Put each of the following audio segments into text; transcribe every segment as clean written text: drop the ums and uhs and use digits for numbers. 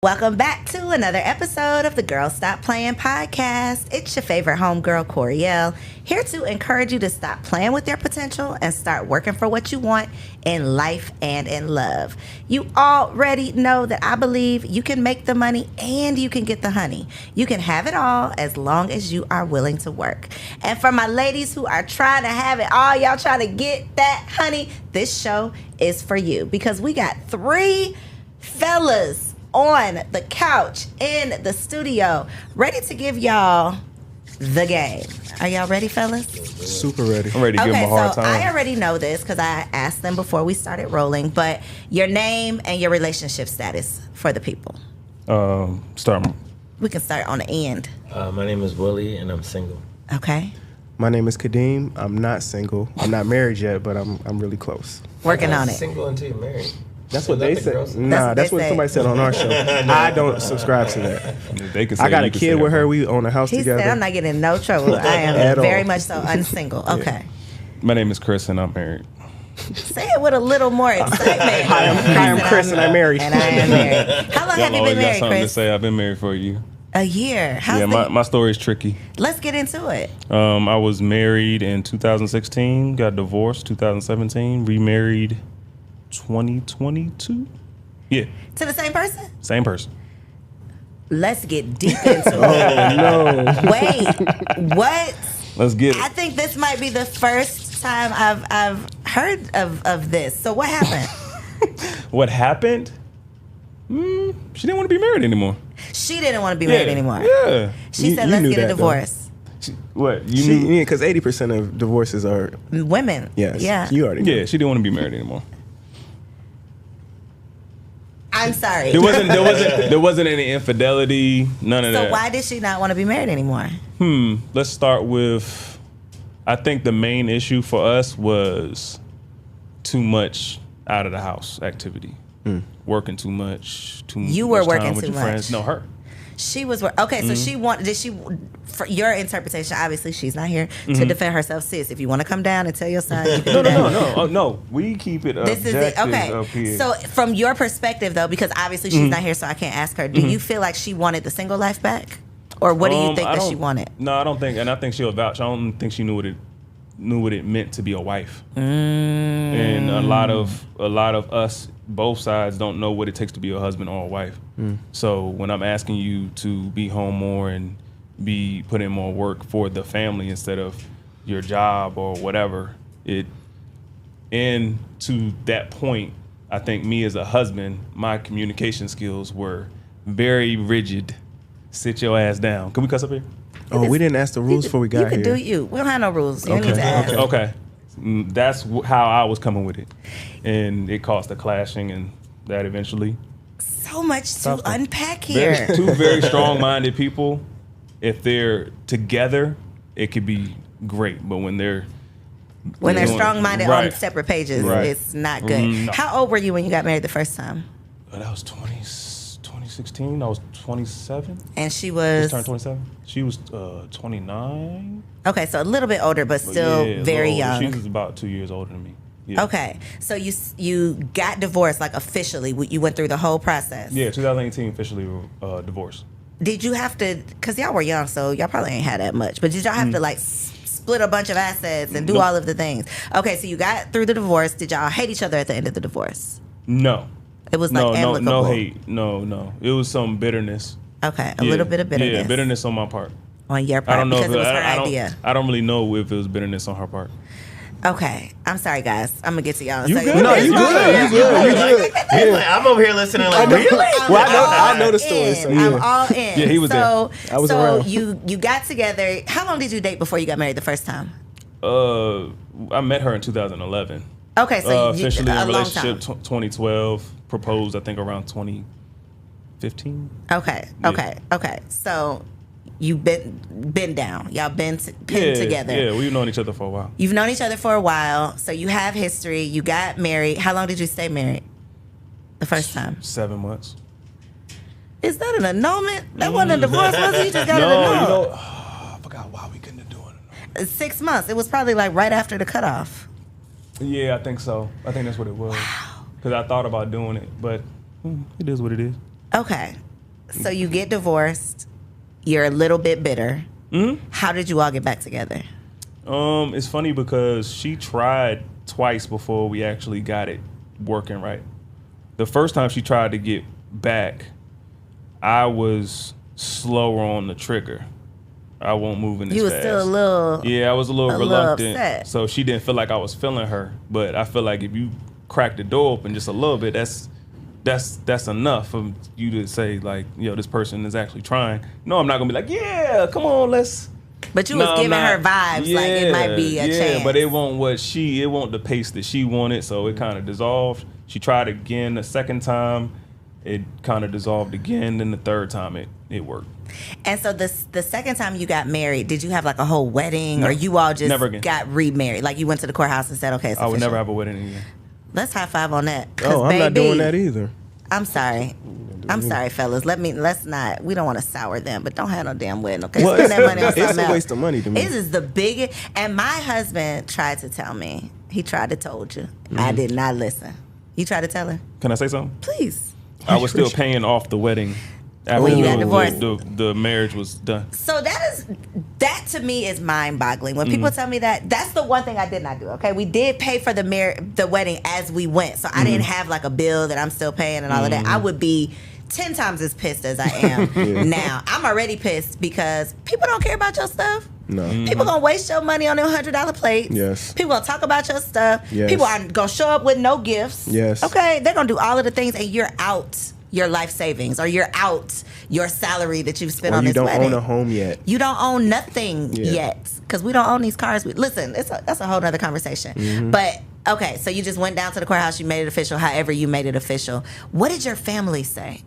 Welcome back to another episode of the Girl Stop Playing podcast. It's your favorite homegirl, Coriel, here to encourage you to stop playing with your potential and start working for what you want in life and in love. You already know that I believe you can make the money and you can get the honey. You can have it all as long as you are willing to work. And for my ladies who are trying to have it all, y'all trying to get that honey, this show is for you because we got 3 fellas on the couch in the studio, ready to give y'all the game. Are y'all ready, fellas? Super ready. I'm ready to give them a hard time. I already know this because I asked them before we started rolling, but your name and your relationship status for the people. Start. We can start on the end. My name is Willie, and I'm single. Okay. My name is Kadeem. I'm not single. I'm not married yet, but I'm really close. Working on it. Single until you're married. That's what they said. Nah, that's what somebody said on our show. I don't subscribe to that. They can say I got a kid with her. We own a house He together. said I'm not getting in no trouble. I am very much so unsingle. Okay. My name is Chris, and I'm married. Say it with a little more excitement. I am Chris, and I'm married. And I am married. How long have you been Y'all always got married, something to Chris? say. I've been married for a year. A year. How's My story is tricky. Let's get into it. I was married in 2016, got divorced 2017, remarried 2022. Yeah, To the same person? same person. Let's get deep into it. Oh, no. Wait, what? Let's get I it. think this might be the first time I've heard of this. So what happened? What happened? She didn't want to be married anymore. She didn't want to be married anymore. Yeah. She said, you let's knew get a that, though. divorce. What? You knew? Because 80% of divorces are, Women. yes. Yeah. You already know. Yeah, she didn't want to be married anymore. I'm sorry. There wasn't any infidelity, none of that. So why did she not want to be married anymore? Let's start with, I think the main issue for us was too much out of the house activity. Working too much. You were much time working with too your friends. much. No, her. She was okay. So she wanted. Did she? For your interpretation, obviously she's not here to defend herself, sis. If you want to come down and tell your side, you can do that. No. Oh, no. We keep it This is it. Okay. up here. So from your perspective, though, because obviously she's not here, so I can't ask her. Do you feel like she wanted the single life back, or what do you think that she wanted? No, I don't think, and I think she'll vouch. I don't think she knew what it meant to be a wife. And a lot of us, both sides, don't know what it takes to be a husband or a wife. So when I'm asking you to be home more and put in more work for the family instead of your job or whatever, and to that point, I think me as a husband, my communication skills were very rigid. Sit your ass down. Can we cuss up here? Oh, we didn't ask the rules before we got You here. can do you. We don't have no rules. You don't need to ask. Okay. That's how I was coming with it. And it caused a clashing and that eventually. So much to Something. unpack here. Two very strong-minded people, if they're together, it could be great. But when they're Strong-minded on Right. separate pages, Right. it's not good. No. How old were you when you got married the first time? That was 2016. I was 27. And she Just was turned 27. She was 29. okay, so a little bit older, but But still yeah, a very little older. young. She was about 2 years older than me. Yeah. Okay, so you got divorced like officially. You went through the whole process. Yeah, 2018 officially divorced. Did you have to? Because y'all were young, so y'all probably ain't had that much. But did y'all have to like split a bunch of assets and do Nope. all of the things? Okay, so you got through the divorce. Did y'all hate each other at the end of the divorce? No. It was like No amicable. hate. No. It was some bitterness. Okay, a little bit of bitterness. Yeah, bitterness on my part. On your part I don't know because if it was her I don't- idea. I don't really know if it was bitterness on her part. Okay, I'm sorry, guys. I'm gonna get to y'all. in a You second. good? No, you good. You good. He's like, I'm over here listening like, really? I'm Well, I all know the story, in. so I'm yeah. all in. Yeah, he was so, there. I was so around. you got together. How long did you date before you got married the first time? I met her in 2011. Okay, so you, Officially a in long relationship time. 2012. Proposed, I think, around 2015. Okay, Yeah. okay. So you've been down. Y'all been pinned Yeah, together. Yeah, we've known each other for a while. You've known each other for a while, so you have history. You got married. How long did you stay married? The first time. 7 months. Is that an annulment? That wasn't a divorce, was it? You just got No, it you annulled. know, I forgot why we couldn't do it. 6 months. It was probably like right after the cutoff. Yeah, I think so. I think that's what it was. Because I thought about doing it, but it is what it is. Okay. So you get divorced. You're a little bit bitter. Mm-hmm. How did you all get back together? It's funny because she tried twice before we actually got it working right. The first time she tried to get back, I was slower on the trigger. I won't move in this fast. You were still a little... Yeah, I was a little reluctant. Upset. So she didn't feel like I was feeling her. But I feel like if you crack the door open just a little bit, that's enough for you to say, like, this person is actually trying. No, I'm not going to be like, yeah, come on, let's... But you was giving her vibes like it might be a chance. But it won't the pace that she wanted, so it kind of dissolved. She tried again the second time. It kind of dissolved again. Then the third time it worked. And so the second time you got married, did you have like a whole wedding, or you all just got remarried? Like you went to the courthouse and said, okay, it's official. I would never have a wedding again. Let's high five on that. Oh, I'm not doing that either. I'm sorry. I'm sorry, fellas. Let's not. We don't want to sour them, but don't have no damn wedding. Okay, well, spend that money on something else. It's a waste of money to me. This is the biggest. And my husband tried to tell me. He tried to told you. I did not listen. You tried to tell her? Can I say something? Please. I was still paying off the wedding after when you got divorced. The marriage was done. So that to me is mind-boggling. When people tell me that's the one thing I did not do. Okay, we did pay for the wedding as we went, so I didn't have like a bill that I'm still paying and all of that. I would be 10 times as pissed as I am now. I'm already pissed because people don't care about your stuff. No. People gonna waste your money on them $100 plates. Yes. People gonna talk about your stuff. Yes. People are gonna show up with no gifts. Yes. Okay, they're gonna do all of the things, and you're out your life savings, or you're out your salary that you've spent on this wedding. You don't own a home yet. You don't own nothing yet, because we don't own these cars. Listen, that's a whole nother conversation. But okay, so you just went down to the courthouse, you made it official. However, you made it official. What did your family say?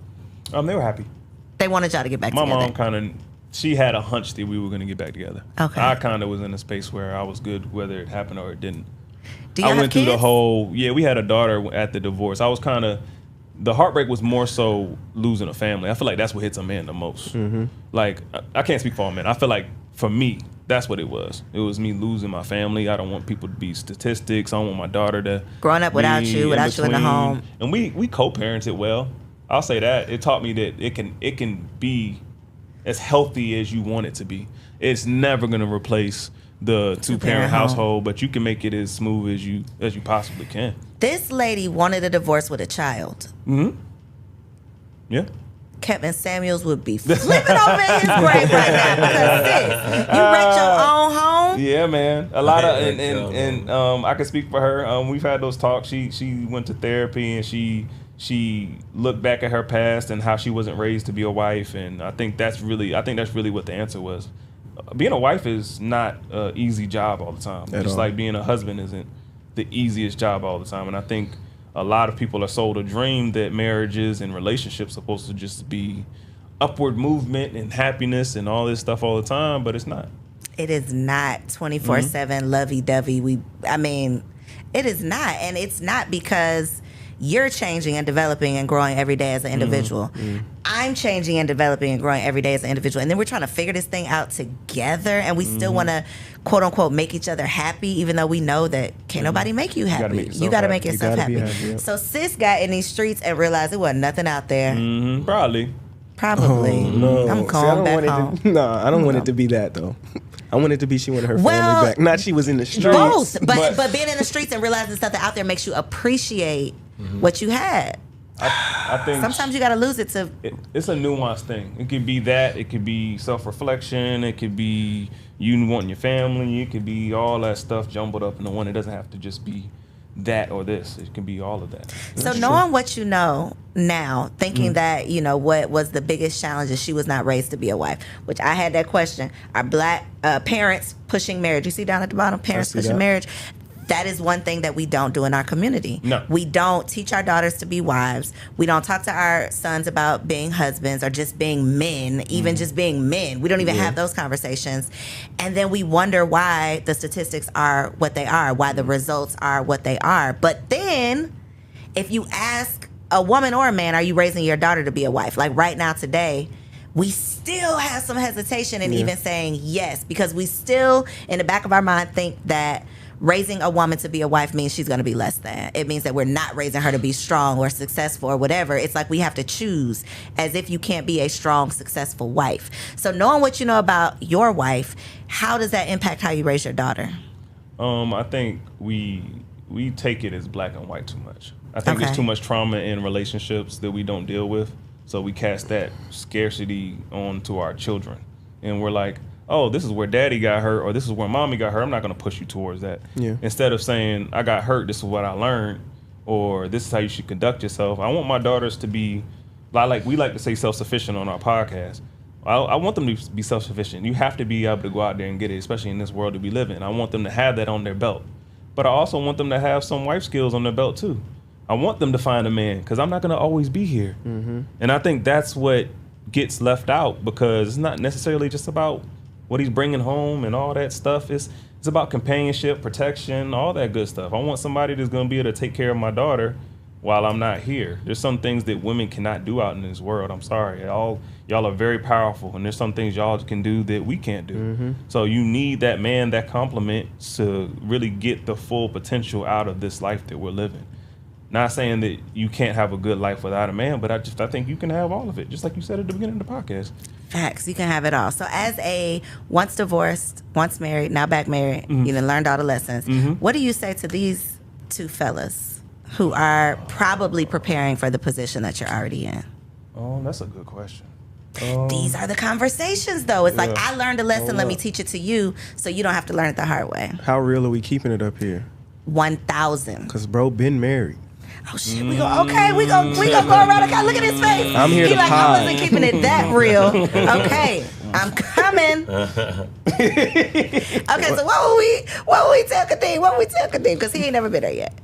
They were happy. They wanted y'all to get back together. My mom she had a hunch that we were going to get back together. Okay. I kind of was in a space where I was good whether it happened or it didn't. Do you have kids? Through the whole, we had a daughter at the divorce. I was the heartbreak was more so losing a family. I feel like that's what hits a man the most. Like, I can't speak for a man. I feel like for me, that's what it was. It was me losing my family. I don't want people to be statistics. I don't want my daughter to growing up without you in the home. And we co-parented well. I'll say that. It taught me that it can be as healthy as you want it to be. It's never going to replace the two-parent household, but you can make it as smooth as you possibly can. This lady wanted a divorce with a child. Yeah. Kevin Samuels would be flipping over in his grave right now because sis, you wrecked your own home. Yeah, man. A lot of and I can speak for her. We've had those talks. She went to therapy and she looked back at her past and how she wasn't raised to be a wife, and I think that's really what the answer was. Being a wife is not an easy job all the time. Just like being a husband isn't the easiest job all the time. And I think a lot of people are sold a dream that marriages and relationships are supposed to just be upward movement and happiness and all this stuff all the time, but it's not. It is not 24/7 lovey-dovey. It is not, and it's not because you're changing and developing and growing every day as an individual. I'm changing and developing and growing every day as an individual. And then we're trying to figure this thing out together. And we still want to, quote unquote, make each other happy, even though we know that can't nobody make you happy. You got to make yourself happy. Yep. So sis got in these streets and realized there wasn't nothing out there. Probably. Oh, no. I'm calm back home. I don't want it to be that, though. I wanted to be she wanted her family back. Not she was in the streets. Both. But being in the streets and realizing something out there makes you appreciate what you had. I think sometimes you got to lose it to. It's a nuanced thing. It could be that. It could be self-reflection. It could be you wanting your family. It could be all that stuff jumbled up into one. It doesn't have to just be that or this. It can be all of that. So knowing what you know now, thinking that, what was the biggest challenge is she was not raised to be a wife, which I had that question. Are black parents pushing marriage? You see down at the bottom, parents pushing marriage? That is one thing that we don't do in our community. No. We don't teach our daughters to be wives. We don't talk to our sons about being husbands or just being men, even just being men. We don't even have those conversations. And then we wonder why the statistics are what they are, why the results are what they are. But then if you ask a woman or a man, are you raising your daughter to be a wife? Like right now today, we still have some hesitation in even saying yes, because we still in the back of our mind think that raising a woman to be a wife means she's going to be less than. It means that we're not raising her to be strong or successful or whatever. It's like we have to choose, as if you can't be a strong, successful wife. So knowing what you know about your wife, how does that impact how you raise your daughter? I think we take it as black and white too much. I think there's too much trauma in relationships that we don't deal with. So we cast that scarcity onto our children. And we're like, oh, this is where daddy got hurt, or this is where mommy got hurt. I'm not going to push you towards that. Yeah. Instead of saying, I got hurt, this is what I learned, or this is how you should conduct yourself. I want my daughters to be, we like to say self-sufficient on our podcast. I want them to be self-sufficient. You have to be able to go out there and get it, especially in this world that we live in. I want them to have that on their belt. But I also want them to have some wife skills on their belt too. I want them to find a man, because I'm not going to always be here. Mm-hmm. And I think that's what gets left out, because it's not necessarily just about what he's bringing home and all that stuff. It's about companionship, protection, all that good stuff. I want somebody that's going to be able to take care of my daughter while I'm not here. There's some things that women cannot do out in this world. I'm sorry. Y'all are very powerful, and there's some things y'all can do that we can't do. Mm-hmm. So you need that man, that complement, to really get the full potential out of this life that we're living. Not saying that you can't have a good life without a man, but I think you can have all of it, just like you said at the beginning of the podcast. Facts, you can have it all. So as a once divorced, once married, now back married, you done learned all the lessons. Mm-hmm. What do you say to these two fellas who are probably preparing for the position that you're already in? Oh, that's a good question. These are the conversations, though. It's like, I learned a lesson, let me teach it to you, so you don't have to learn it the hard way. How real are we keeping it up here? 1,000. Because bro been married. Oh shit, we go around the guy. Look at his face. I'm here to pod. I wasn't keeping it that real. Okay, I'm coming. Okay, so what would we tell Kadeem? Because he ain't never been there yet.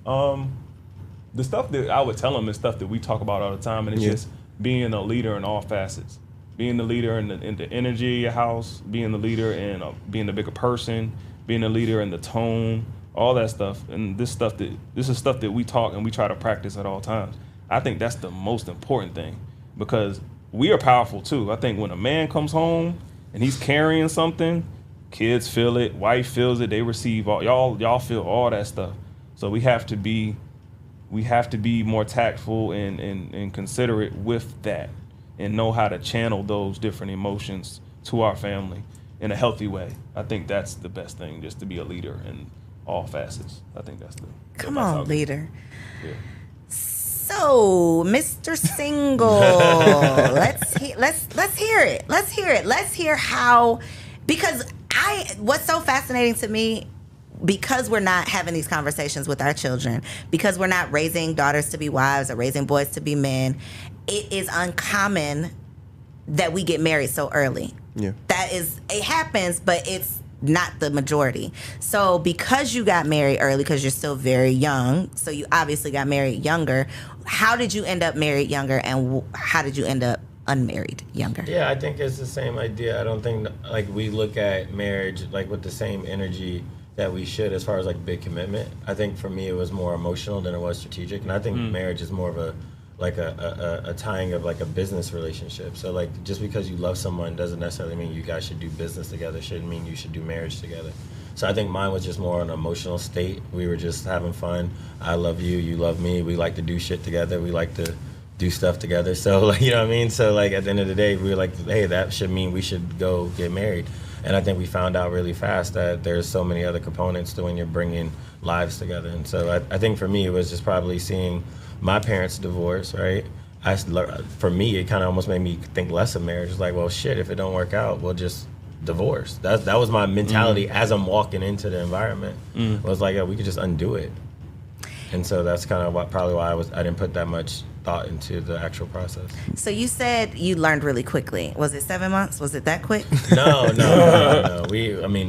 The stuff that I would tell him is stuff that we talk about all the time, and it's just being a leader in all facets. Being the leader in the energy of your house, being the leader in being the bigger person, being a leader in the tone, all that stuff. And this is stuff that we talk and we try to practice at all times. I think that's the most important thing, because we are powerful too. I think when a man comes home and he's carrying something, kids feel it, wife feels it, they receive all, y'all feel all that stuff. So we have to be more tactful and considerate with that, and know how to channel those different emotions to our family in a healthy way. I think that's the best thing, just to be a leader in all facets. I think that's Come on, leader. Yeah. So, Mr. Single, let's hear it. Let's hear how, because what's so fascinating to me, because we're not having these conversations with our children, because we're not raising daughters to be wives or raising boys to be men, it is uncommon that we get married so early. Yeah. It happens, but it's not the majority. So because you got married early, because you're still very young, so you obviously got married younger, how did you end up married younger, and how did you end up unmarried younger? Yeah, I think it's the same idea. I don't think we look at marriage with the same energy that we should, as far as big commitment. I think for me it was more emotional than it was strategic, and I think marriage is more of a tying of a business relationship. So just because you love someone doesn't necessarily mean you guys should do business together, shouldn't mean you should do marriage together. So I think mine was just more an emotional state. We were just having fun. I love you, you love me. We like to do shit together. We like to do stuff together. So you know what I mean? So at the end of the day, we were like, hey, that should mean we should go get married. And I think we found out really fast that there's so many other components to when you're bringing lives together. And so I think for me, it was just probably seeing my parents divorce, right? For me, it kind of almost made me think less of marriage. It's well, shit, if it don't work out, we'll just divorce. That was my mentality as I'm walking into the environment. It was we could just undo it. And so that's kind of probably why I didn't put that much thought into the actual process. So you said you learned really quickly. Was it 7 months? Was it that quick? No.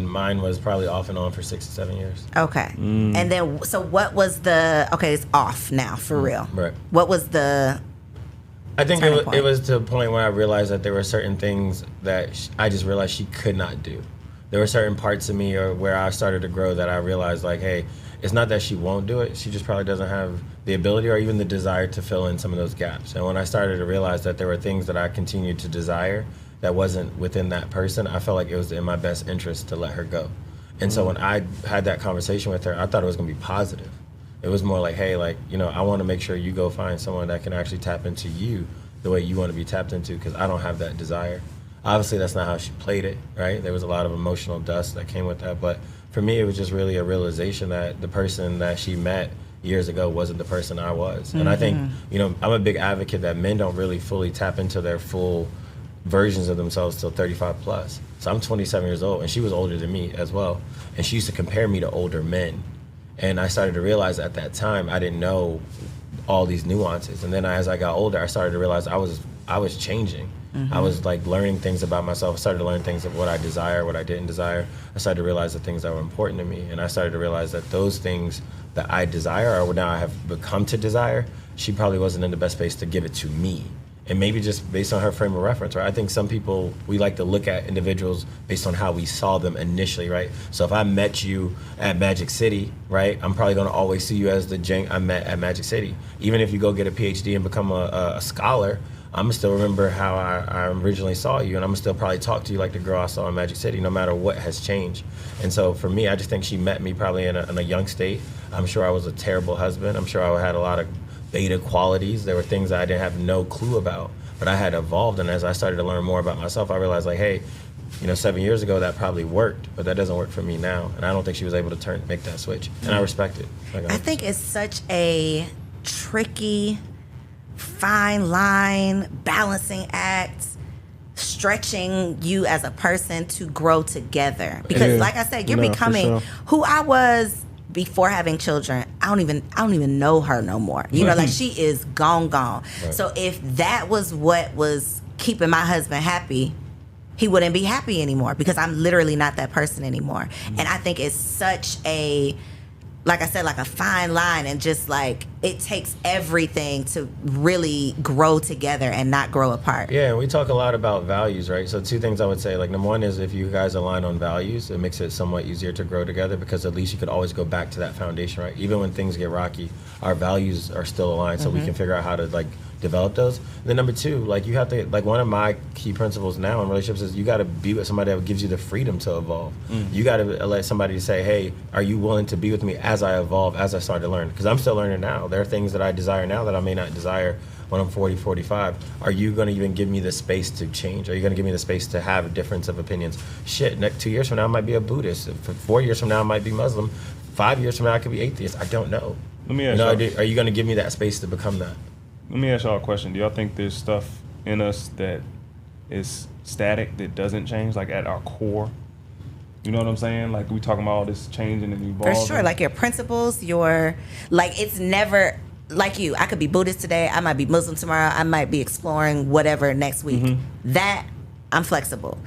Mine was probably off and on for 6 to 7 years. Okay. And then, so what was it's off now, for real. Right. What was the I think it was to a point where I realized that there were certain things that I just realized she could not do. There were certain parts of me where I started to grow that I realized hey, it's not that she won't do it, she just probably doesn't have the ability or even the desire to fill in some of those gaps. And when I started to realize that there were things that I continued to desire that wasn't within that person, I felt like it was in my best interest to let her go. And so when I had that conversation with her, I thought it was going to be positive. It was more like, hey, like, you know, I want to make sure you go find someone that can actually tap into you the way you want to be tapped into, because I don't have that desire. Obviously, that's not how she played it, right? There was a lot of emotional dust that came with that. But for me, it was just really a realization that the person that she met years ago wasn't the person I was. And I think, you know, I'm a big advocate that men don't really fully tap into their full versions of themselves till 35 plus. So I'm 27 years old, and she was older than me as well. And she used to compare me to older men. And I started to realize at that time, I didn't know all these nuances. And then as I got older, I started to realize I was changing. I was like learning things about myself. I started to learn things of what I desire, what I didn't desire. I started to realize the things that were important to me. And I started to realize that those things that I desire, or now I have become to desire, she probably wasn't in the best space to give it to me. And maybe just based on her frame of reference, right? I think some people, we like to look at individuals based on how we saw them initially, right? So if I met you at Magic City, right, I'm probably gonna always see you as the Jenk I met at Magic City. Even if you go get a PhD and become a scholar, I'm gonna still remember how I originally saw you, and I'm gonna still probably talk to you like the girl I saw in Magic City, no matter what has changed. And so for me, I just think she met me probably in a young state. I'm sure I was a terrible husband. I'm sure I had a lot of beta qualities. There were things that I didn't have no clue about, but I had evolved. And as I started to learn more about myself, I realized like, hey, you know, 7 years ago that probably worked, but that doesn't work for me now. And I don't think she was able to make that switch. And I respect it. I think it's such a tricky, fine line, balancing act, stretching you as a person to grow together. Because like I said, you're becoming who I was before having children. I don't even know her no more. You know, like she is gone. Right. So if that was what was keeping my husband happy, he wouldn't be happy anymore, because I'm literally not that person anymore. And I think it's such a, like I said, like a fine line, and just like it takes everything to really grow together and not grow apart. Yeah, we talk a lot about values, right? So two things I would say, like number one is if you guys align on values, it makes it somewhat easier to grow together, because at least you could always go back to that foundation, right? Even when things get rocky, our values are still aligned, so we can figure out how to like develop those. And then number two, like you have to, like one of my key principles now in relationships is you got to be with somebody that gives you the freedom to evolve. You got to let somebody say, hey, are you willing to be with me as I evolve, as I start to learn? Because I'm still learning now. There are things that I desire now that I may not desire when I'm 40, 45. Are you going to even give me the space to change? Are you going to give me the space to have a difference of opinions? Shit, next 2 years from now I might be a Buddhist. 4 years from now I might be Muslim. 5 years from now I could be atheist. I don't know. Let me ask are you going to give me that space to become that? Let me ask y'all a question. Do y'all think there's stuff in us that is static, that doesn't change, like at our core? You know what I'm saying? Like we talking about all this changing and evolving. For sure, like your principles, like it's never, like you, I could be Buddhist today, I might be Muslim tomorrow, I might be exploring whatever next week. That, I'm flexible.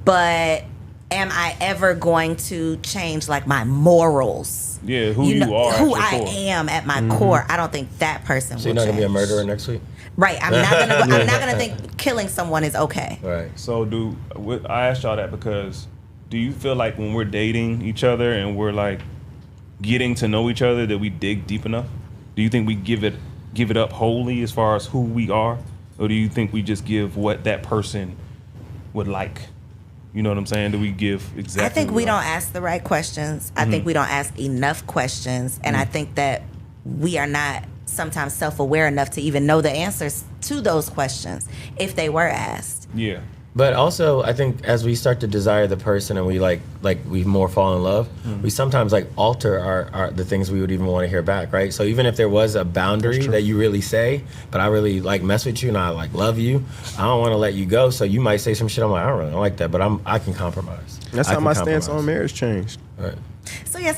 But am I ever going to change like my morals? Yeah, who you are. Who I am at my core. I don't think that person So will you're not change. gonna be a murderer next week? Right. I'm not gonna think killing someone is okay. Right. So I asked y'all that because do you feel like when we're dating each other and we're like getting to know each other that we dig deep enough? Do you think we give it up wholly as far as who we are? Or do you think we just give what that person would like? You know what I'm saying? Do we give exactly? I think we don't ask the right questions. I think we don't ask enough questions. And I think that we are not sometimes self-aware enough to even know the answers to those questions if they were asked. Yeah. But also, I think as we start to desire the person and we like we more fall in love, we sometimes like alter our the things we would even want to hear back, right? So even if there was a boundary that you really say, but I really like mess with you and I like love you, I don't want to let you go. So you might say some shit. I'm like, I don't really like that, but I can compromise. That's how my stance on marriage changed. Right. So yes,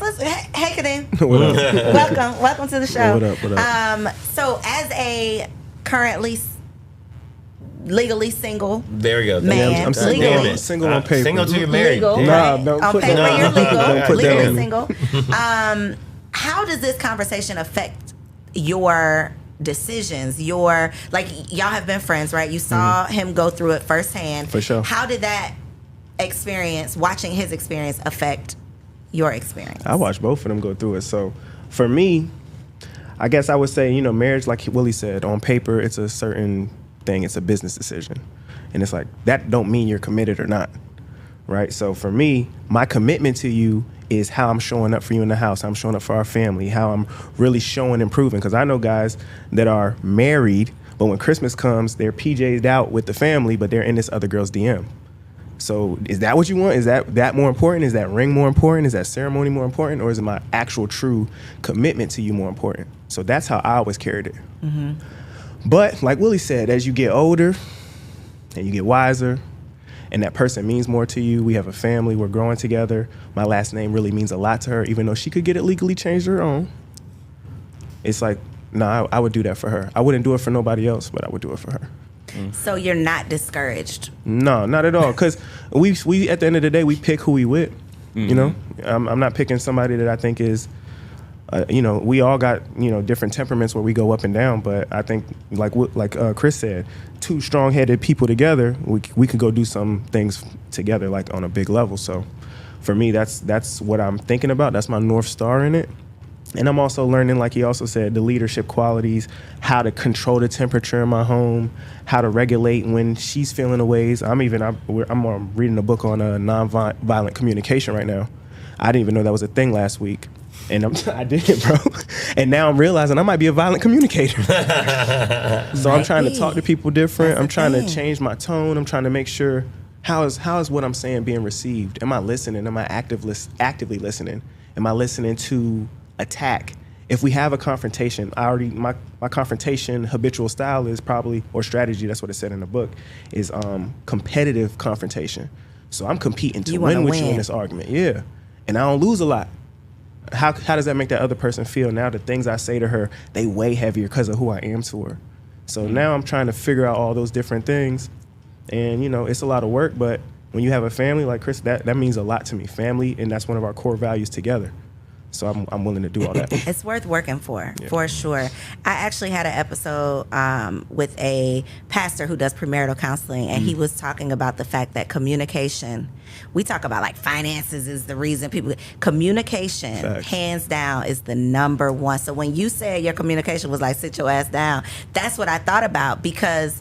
hey Kaden. What up? Welcome to the show. What up? So as a currently legally single. There we go. Man, I'm legally single on paper. Single till you're married. Legal, Nah, right? don't on put paper, that you're on. legal. Don't put that Legally on. single. How does this conversation affect your decisions? Y'all have been friends, right? You saw him go through it firsthand. For sure. How did that experience, watching his experience, affect your experience? I watched both of them go through it. So for me, I guess I would say, marriage, like Willie said, on paper, it's a certain thing. It's a business decision. And it's like, that don't mean you're committed or not, right? So for me, my commitment to you is how I'm showing up for you in the house, how I'm showing up for our family, how I'm really showing and proving. Because I know guys that are married, but when Christmas comes, they're PJ'd out with the family, but they're in this other girl's DM. So is that what you want? Is that more important? Is that ring more important? Is that ceremony more important? Or is it my actual true commitment to you more important? So that's how I always carried it. Mm-hmm. But like Willie said, as you get older and you get wiser and that person means more to you, we have a family, we're growing together. My last name really means a lot to her, even though she could get it legally changed her own. It's like, no, I would do that for her. I wouldn't do it for nobody else, but I would do it for her. So you're not discouraged? No, not at all. Because we at the end of the day, we pick who we with. You know, I'm not picking somebody that I think is, we all got, different temperaments where we go up and down. But I think, like Chris said, two strong-headed people together, we can go do some things together, like on a big level. So for me, that's what I'm thinking about. That's my North Star in it. And I'm also learning, like he also said, the leadership qualities, how to control the temperature in my home, how to regulate when she's feeling the ways. I'm reading a book on nonviolent communication right now. I didn't even know that was a thing last week. And I did it, bro. And now I'm realizing I might be a violent communicator. So I'm trying to talk to people different. I'm trying to change my tone. I'm trying to make sure, how is what I'm saying being received? Am I listening? Am I actively listening? Am I listening to attack? If we have a confrontation, my confrontation habitual style is probably, or strategy, that's what it said in the book, is competitive confrontation. So I'm competing to win with you in this argument. Yeah. And I don't lose a lot. How does that make that other person feel? Now the things I say to her, they weigh heavier because of who I am to her. So now I'm trying to figure out all those different things. And, it's a lot of work, but when you have a family like Chris, that means a lot to me. Family, and that's one of our core values together. So I'm willing to do all that. It's worth working for sure. I actually had an episode with a pastor who does premarital counseling, and he was talking about the fact that communication, we talk about like finances is the reason communication, facts, hands down, is the number one. So when you said your communication was like sit your ass down, that's what I thought about, because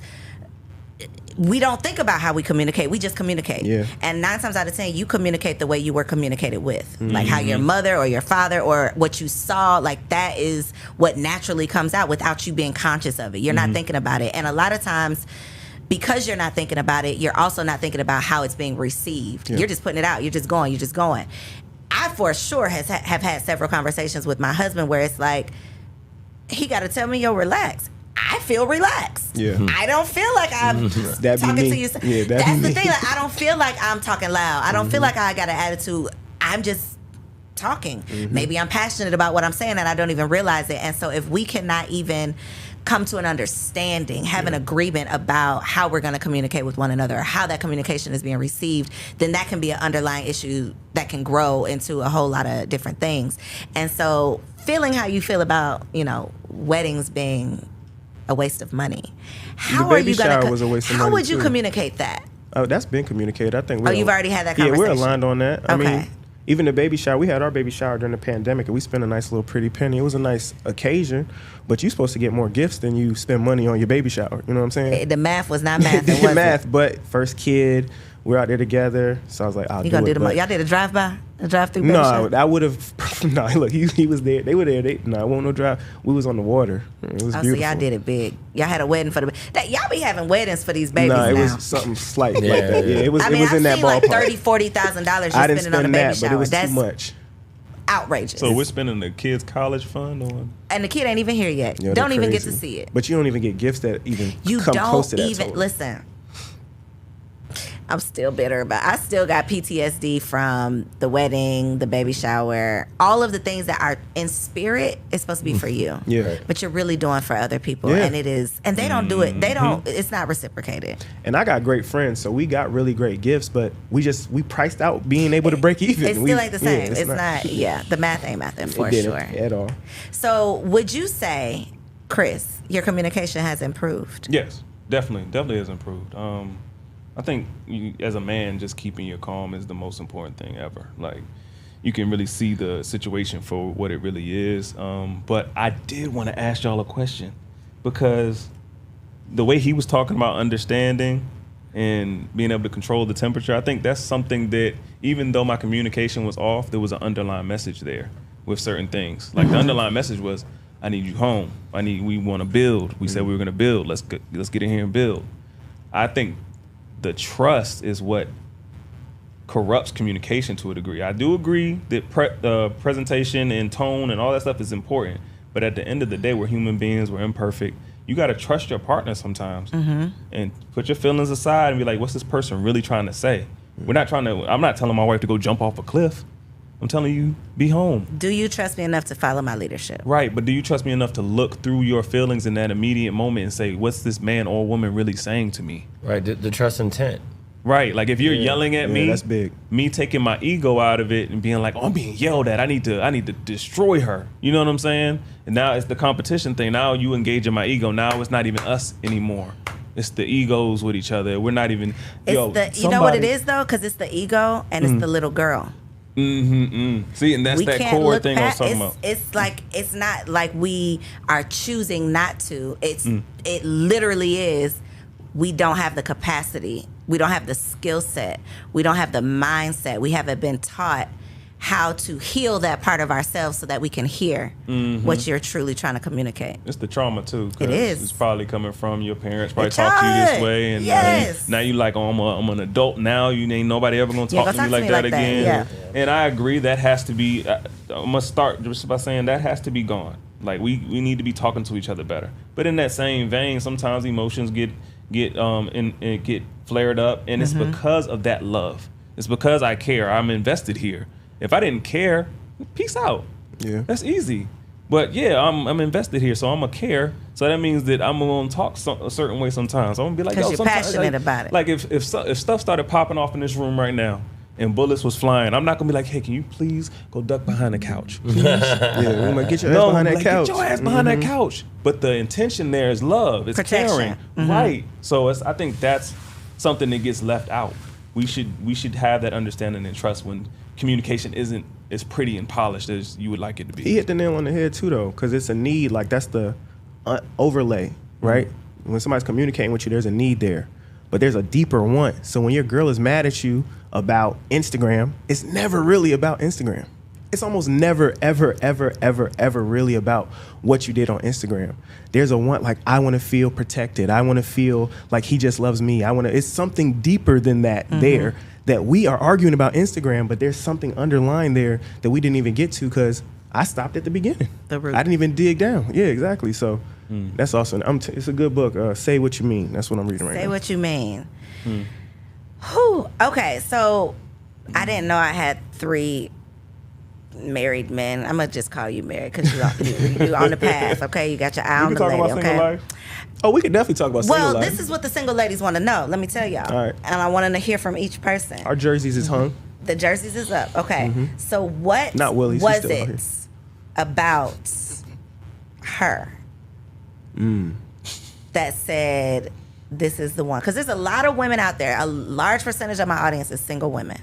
we don't think about how we communicate. We just communicate. Yeah. And 9 times out of 10, you communicate the way you were communicated with. Mm-hmm. Like how your mother or your father or what you saw, like that is what naturally comes out without you being conscious of it. You're not thinking about it. And a lot of times, because you're not thinking about it, you're also not thinking about how it's being received. Yeah. You're just putting it out. You're just going. I for sure have had several conversations with my husband where it's like, he got to tell me, relax. I feel relaxed. Yeah. I don't feel like I'm talking to you. Yeah, that's the thing. Like, I don't feel like I'm talking loud. I don't feel like I got an attitude. I'm just talking. Maybe I'm passionate about what I'm saying and I don't even realize it. And so if we cannot even come to an understanding, have an agreement about how we're going to communicate with one another or how that communication is being received, then that can be an underlying issue that can grow into a whole lot of different things. And so feeling how you feel about, weddings being a waste of money. How are you going to? Was a waste of money. How would you communicate that? Oh, that's been communicated. I think. You've already had that conversation. Yeah, we're aligned on that. I mean, even the baby shower. We had our baby shower during the pandemic, and we spent a nice little pretty penny. It was a nice occasion, but you're supposed to get more gifts than you spend money on your baby shower. You know what I'm saying? The math was not math. It wasn't. Math, but first kid, we're out there together. So I was like, I'll do it. Y'all did a drive-by? A drive-through? No, I would have. No, look, he was there. They were there. It won't no drive. We was on the water. It was beautiful. So y'all did it big. Y'all had a wedding for y'all be having weddings for these babies now. No, it was something slight like that. Yeah, it was. It was in that ballpark. Like $30,000-$40,000 you're spending on a baby shower. But it was too much. Outrageous. So we're spending the kids' college fund on, and the kid ain't even here yet. Yeah, don't even get to see it. But you don't even get gifts that even come close to that. You don't even listen. I'm still bitter about I still got PTSD from the wedding, the baby shower, all of the things that are in spirit is supposed to be for you. Yeah. But you're really doing for other people. Yeah. And it is, and they don't do it. They don't, it's not reciprocated. And I got great friends, so we got really great gifts, but we priced out being able to break even. It still ain't the same. It's not, the math ain't mathing for sure. At all. So would you say, Chris, your communication has improved? Yes, definitely has improved. I think as a man, just keeping your calm is the most important thing ever. Like, you can really see the situation for what it really is. But I did want to ask y'all a question, because the way he was talking about understanding, and being able to control the temperature. I think that's something that, even though my communication was off, there was an underlying message there with certain things. Like the underlying message was, I need you home. We want to build. We said we were going to build. Let's get in here and build. I think the trust is what corrupts communication to a degree. I do agree that presentation and tone and all that stuff is important. But at the end of the day, we're human beings. We're imperfect. You got to trust your partner sometimes and put your feelings aside and be like, what's this person really trying to say? I'm not telling my wife to go jump off a cliff. I'm telling you, be home. Do you trust me enough to follow my leadership? Right, but do you trust me enough to look through your feelings in that immediate moment and say, what's this man or woman really saying to me? Right, the trust intent. Right, like if you're yelling at me, that's big. Me taking my ego out of it and being like, oh, I'm being yelled at. I need to destroy her. You know what I'm saying? And now it's the competition thing. Now you engage in my ego. Now it's not even us anymore. It's the egos with each other. We're not even. You know what it is though, because it's the ego and it's the little girl. See, and that's that core thing I was talking about. It's not like we are choosing not to. It literally is. We don't have the capacity. We don't have the skill set. We don't have the mindset. We haven't been taught how to heal that part of ourselves so that we can hear what you're truly trying to communicate. It's the trauma too. It is. It's probably coming from your parents. Probably talked to you this way, and now you like, oh, I'm an adult now. You ain't nobody ever gonna talk to me like that again. Yeah. And I agree that has to be. I'm gonna start just by saying that has to be gone. Like we need to be talking to each other better. But in that same vein, sometimes emotions get flared up, and it's because of that love. It's because I care. I'm invested here. If I didn't care, peace out. Yeah, that's easy. But yeah, I'm invested here, so I'm gonna care. So that means that I'm gonna talk a certain way sometimes. I'm gonna be like, because you're passionate about it. Like if stuff started popping off in this room right now, and bullets was flying, I'm not gonna be like, hey, can you please go duck behind the couch? Yeah, I'm like, get your ass behind that couch. Get your ass behind that couch. But the intention there is love. It's protection. Caring. Right. So I think that's something that gets left out. We should have that understanding and trust when communication isn't as pretty and polished as you would like it to be. He hit the nail on the head too, though, because it's a need. Like that's the overlay, right? When somebody's communicating with you, there's a need there, but there's a deeper want. So when your girl is mad at you about Instagram, it's never really about Instagram. It's almost never, ever, ever, ever, ever really about what you did on Instagram. There's a want, like, I want to feel protected. I want to feel like he just loves me. It's something deeper than that there that we are arguing about Instagram, but there's something underlying there that we didn't even get to because I stopped at the beginning. The root. I didn't even dig down. Yeah, exactly. So that's awesome. It's a good book. Say What You Mean. That's what I'm reading right now. Say What You Mean. Whew. Okay, so I didn't know I had 3 married men. I'm gonna just call you married because you're on the path. Okay, you got your eye on the lady. Okay. Life. Oh, we could definitely talk about single life. Well, this is what the single ladies want to know. Let me tell y'all. All right. And I want to hear from each person. Our jerseys is hung. The jerseys is up. Okay. So what Not Willie's, was still out here. it about her that said this is the one? Because there's a lot of women out there. A large percentage of my audience is single women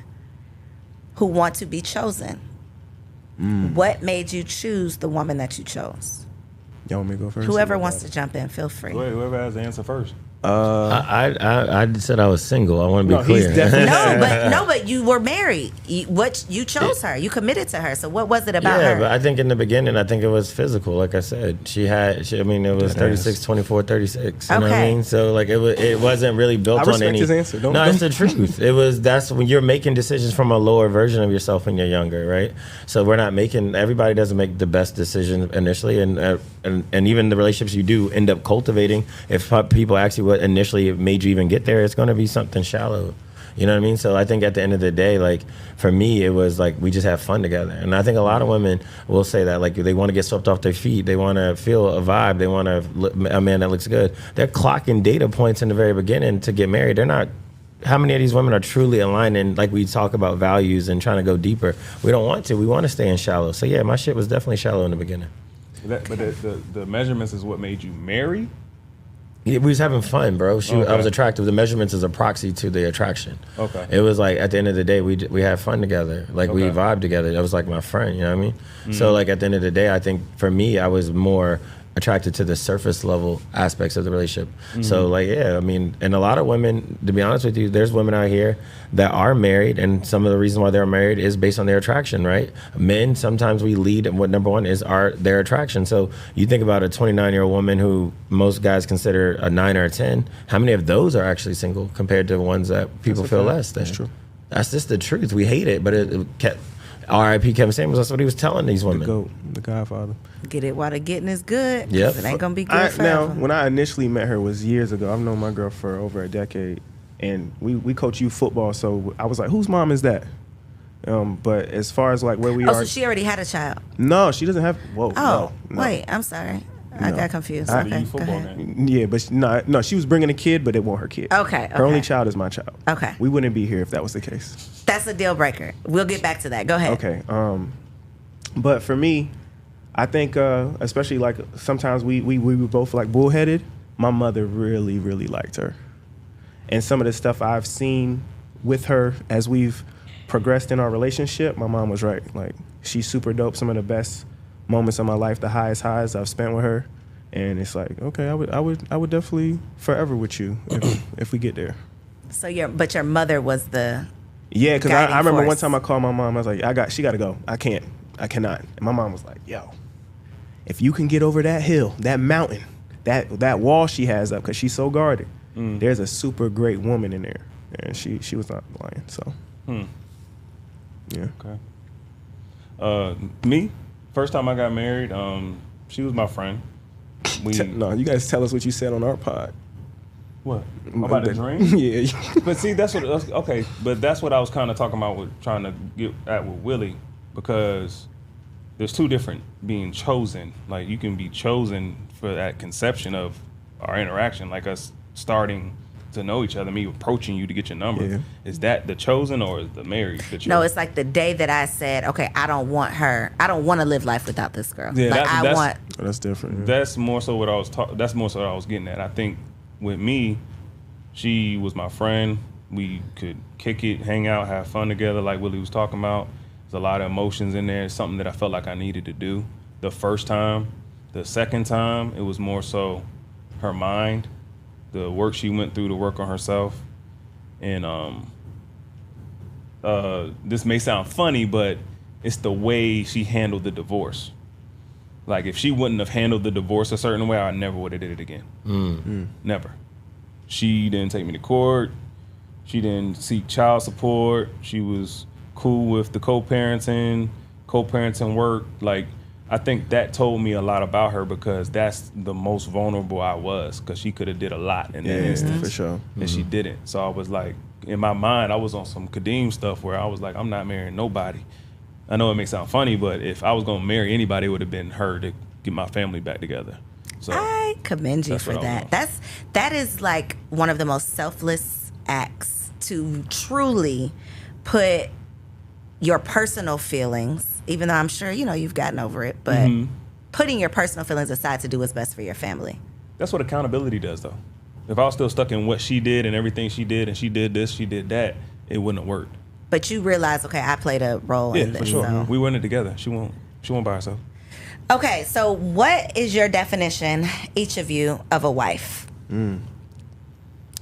who want to be chosen. What made you choose the woman that you chose? Y'all want me to go first? Whoever wants to jump in, feel free. Wait, whoever has the answer first. I said I was single. I want to be clear. He's definitely but you were married. You chose her. You committed to her. So what was it about her? Yeah, but I think in the beginning, I think it was physical. Like I said, it was 36, 24, 36. You know what I mean? So like it wasn't really built on any. I respect his answer. It's the truth. That's when you're making decisions from a lower version of yourself when you're younger, right? So we're not making. Everybody doesn't make the best decision initially, and even the relationships you do end up cultivating. If people ask you what initially made you even get there, it's going to be something shallow. You know what I mean? So I think at the end of the day, like for me, it was like we just have fun together. And I think a lot of women will say that, like they want to get swept off their feet. They want to feel a vibe. They want a man that looks good. They're clocking data points in the very beginning to get married. They're not. How many of these women are truly aligned and like we talk about values and trying to go deeper? We don't want to. We want to stay in shallow. So yeah, my shit was definitely shallow in the beginning. But the measurements is what made you marry? Yeah, we was having fun, bro. Okay. I was attractive. The measurements is a proxy to the attraction. Okay. It was like at the end of the day, we had fun together. Like we vibed together. That was like my friend. You know what I mean? So like at the end of the day, I think for me, I was more attracted to the surface level aspects of the relationship. So like, yeah, I mean, and a lot of women, to be honest with you, there's women out here that are married, and some of the reason why they're married is based on their attraction, right? Men, sometimes we lead, and what number one is their attraction. So you think about a 29-year-old woman who most guys consider a 9 or a 10. How many of those are actually single compared to ones that people feel less than? That's true. That's just the truth. We hate it, but it kept. R.I.P. Kevin Samuels. That's what he was telling these women. The GOAT, the Godfather. Get it while the getting is good. Yep. It ain't gonna be good Now, forever. when I initially met her was years ago. I've known my girl for over a decade, and we coach youth football. So I was like, "Whose mom is that?" But as far as like where we are, so she already had a child. no, she doesn't have. Whoa, Oh, no. wait, I'm sorry. I No. got confused. I- Okay, Youth go football ahead. game. Yeah, but no, she was bringing a kid, but it wasn't her kid. Okay, Her only okay. child is my child. Okay. We wouldn't be here if that was the case. That's a deal breaker. We'll get back to that. Go ahead. Okay. But for me, I think especially like sometimes we were both like bullheaded. My mother really, really liked her. And some of the stuff I've seen with her as we've progressed in our relationship, my mom was right. Like, she's super dope. Some of the best moments of my life, the highest highs I've spent with her. And it's like, okay, I would definitely forever with you if we get there. So your mother was the Yeah, because guiding I remember one force. time I called my mom. I was like, she got to go. I cannot. And my mom was like, yo, if you can get over that hill, that mountain, that wall she has up, because she's so guarded, there's a super great woman in there. And she was not lying. So, yeah. Okay. Me, first time I got married, she was my friend. No, you guys tell us what you said on our pod. What? About the dream? Yeah. But see, that's what I was kind of talking about with trying to get at with Willie, because there's two different being chosen. Like, you can be chosen for that conception of our interaction, like us starting to know each other, me approaching you to get your number. Yeah. Is that the chosen, or is the married the chosen? No, it's like the day that I said, okay, I don't want to live life without this girl. Yeah, like that's- want Oh, that's different. Yeah. That's more so what I was that's more so what I was getting at. I think with me, she was my friend. We could kick it, hang out, have fun together, like Willie was talking about. There's a lot of emotions in there. It's something that I felt like I needed to do the first time. The second time, it was more so her mind, the work she went through to work on herself. And this may sound funny, but it's the way she handled the divorce. Like, if she wouldn't have handled the divorce a certain way, I never would have did it again. Never. She didn't take me to court. She didn't seek child support. She was cool with the co-parenting work. Like, I think that told me a lot about her, because that's the most vulnerable I was, because she could have did a lot in that instance. for sure. And she didn't. So I was like, in my mind, I was on some Kadeem stuff where I was like, I'm not marrying nobody. I know it may sound funny, but if I was going to marry anybody, it would have been her to get my family back together. So I commend you That's for what I that. want. That is like one of the most selfless acts, to truly put your personal feelings, even though I'm sure you've gotten over it, but putting your personal feelings aside to do what's best for your family. that's what accountability does, though. If I was still stuck in what she did and everything she did, and she did this, she did that, it wouldn't have worked. But you realize, okay, I played a role Yeah, in this. for sure. So. We were in it together. She won't by herself. Okay, so what is your definition, each of you, of a wife?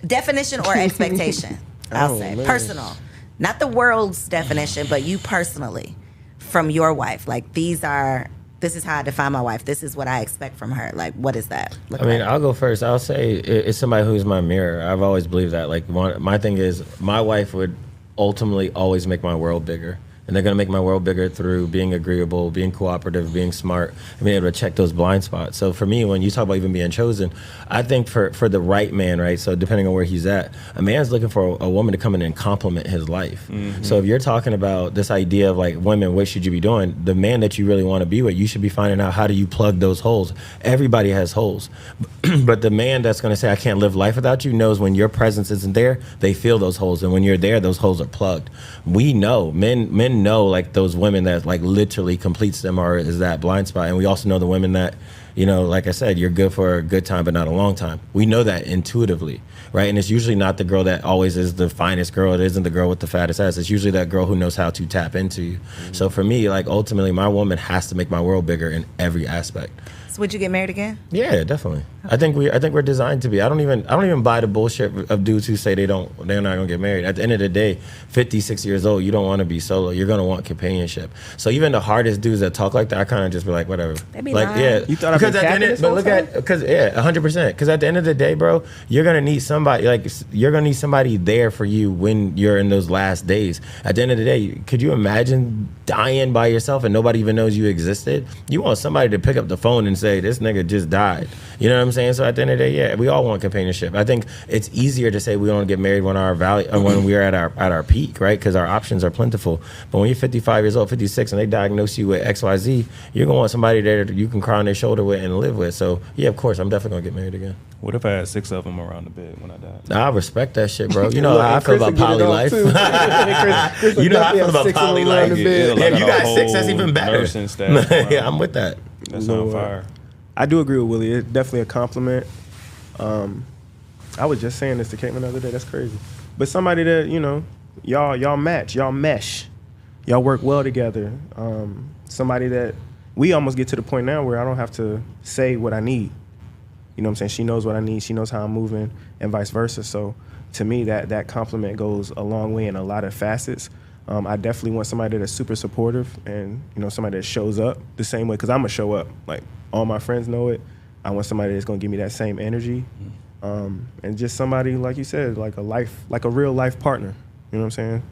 Definition or expectation? I'll say man. personal, not the world's definition, but you personally, from your wife. Like, this is how I define my wife. This is what I expect from her. Like, what is that? I mean, I'll go first. I'll say it's somebody who's my mirror. I've always believed that. Like, my thing is, my wife would ultimately always make my world bigger. And they're going to make my world bigger through being agreeable, being cooperative, being smart, and being able to check those blind spots. So for me, when you talk about even being chosen, I think for the right man, right, so depending on where he's at, a man's looking for a woman to come in and complement his life. Mm-hmm. So if you're talking about this idea of, like, women, what should you be doing? The man that you really want to be with, you should be finding out, how do you plug those holes? Everybody has holes. But the man that's going to say, I can't live life without you, knows when your presence isn't there, they feel those holes. And when you're there, those holes are plugged. We know, men know, like, those women that, like, literally completes them, or is that blind spot. And we also know the women that, like I said, you're good for a good time but not a long time. We know that intuitively, right? And it's usually not the girl that always is the finest girl. It isn't the girl with the fattest ass. It's usually that girl who knows how to tap into you. Mm-hmm. So for me, like, ultimately, my woman has to make my world bigger in every aspect. Would you get married again? Yeah, definitely. I think we're designed to be. I don't even buy the bullshit of dudes who say they're not gonna get married. At the end of the day, 50, 60 years old, you don't want to be solo. You're gonna want companionship. So even the hardest dudes that talk like that, I kind of just be like, whatever. They be like, lying. yeah, You thought I'd been capping this whole time? 100%. Because at the end of the day, bro, you're gonna need somebody. Like, you're gonna need somebody there for you when you're in those last days. At the end of the day, could you imagine dying by yourself and nobody even knows you existed? You want somebody to pick up the phone and say, this nigga just died. You know what I'm saying? So at the end of the day, yeah, we all want companionship. I think it's easier to say we want to get married when when we're at our peak, right? Because our options are plentiful. But when you're 55 years old, 56, and they diagnose you with XYZ, you're gonna want somebody there that you can cry on their shoulder with and live with. So yeah, of course, I'm definitely gonna get married again. What if I had 6 of them around the bed when I died? I respect that shit, bro. You know how I feel about poly life. You know how I feel about poly life. Yeah, you got 6, that's even better. Yeah, I'm with that. That's on fire. I do agree with Willie. It's definitely a compliment. I was just saying this to Caitlin the other day. That's crazy. But somebody that, you know, y'all match, y'all mesh, y'all work well together. Somebody that we almost get to the point now where I don't have to say what I need. You know what I'm saying? She knows what I need. She knows how I'm moving, and vice versa. So to me, that compliment goes a long way in a lot of facets. I definitely want somebody that's super supportive and, you know, somebody that shows up the same way, because I'm going to show up. Like, all my friends know it. I want somebody that's going to give me that same energy. And just somebody, like you said, like a real life partner. You know what I'm saying?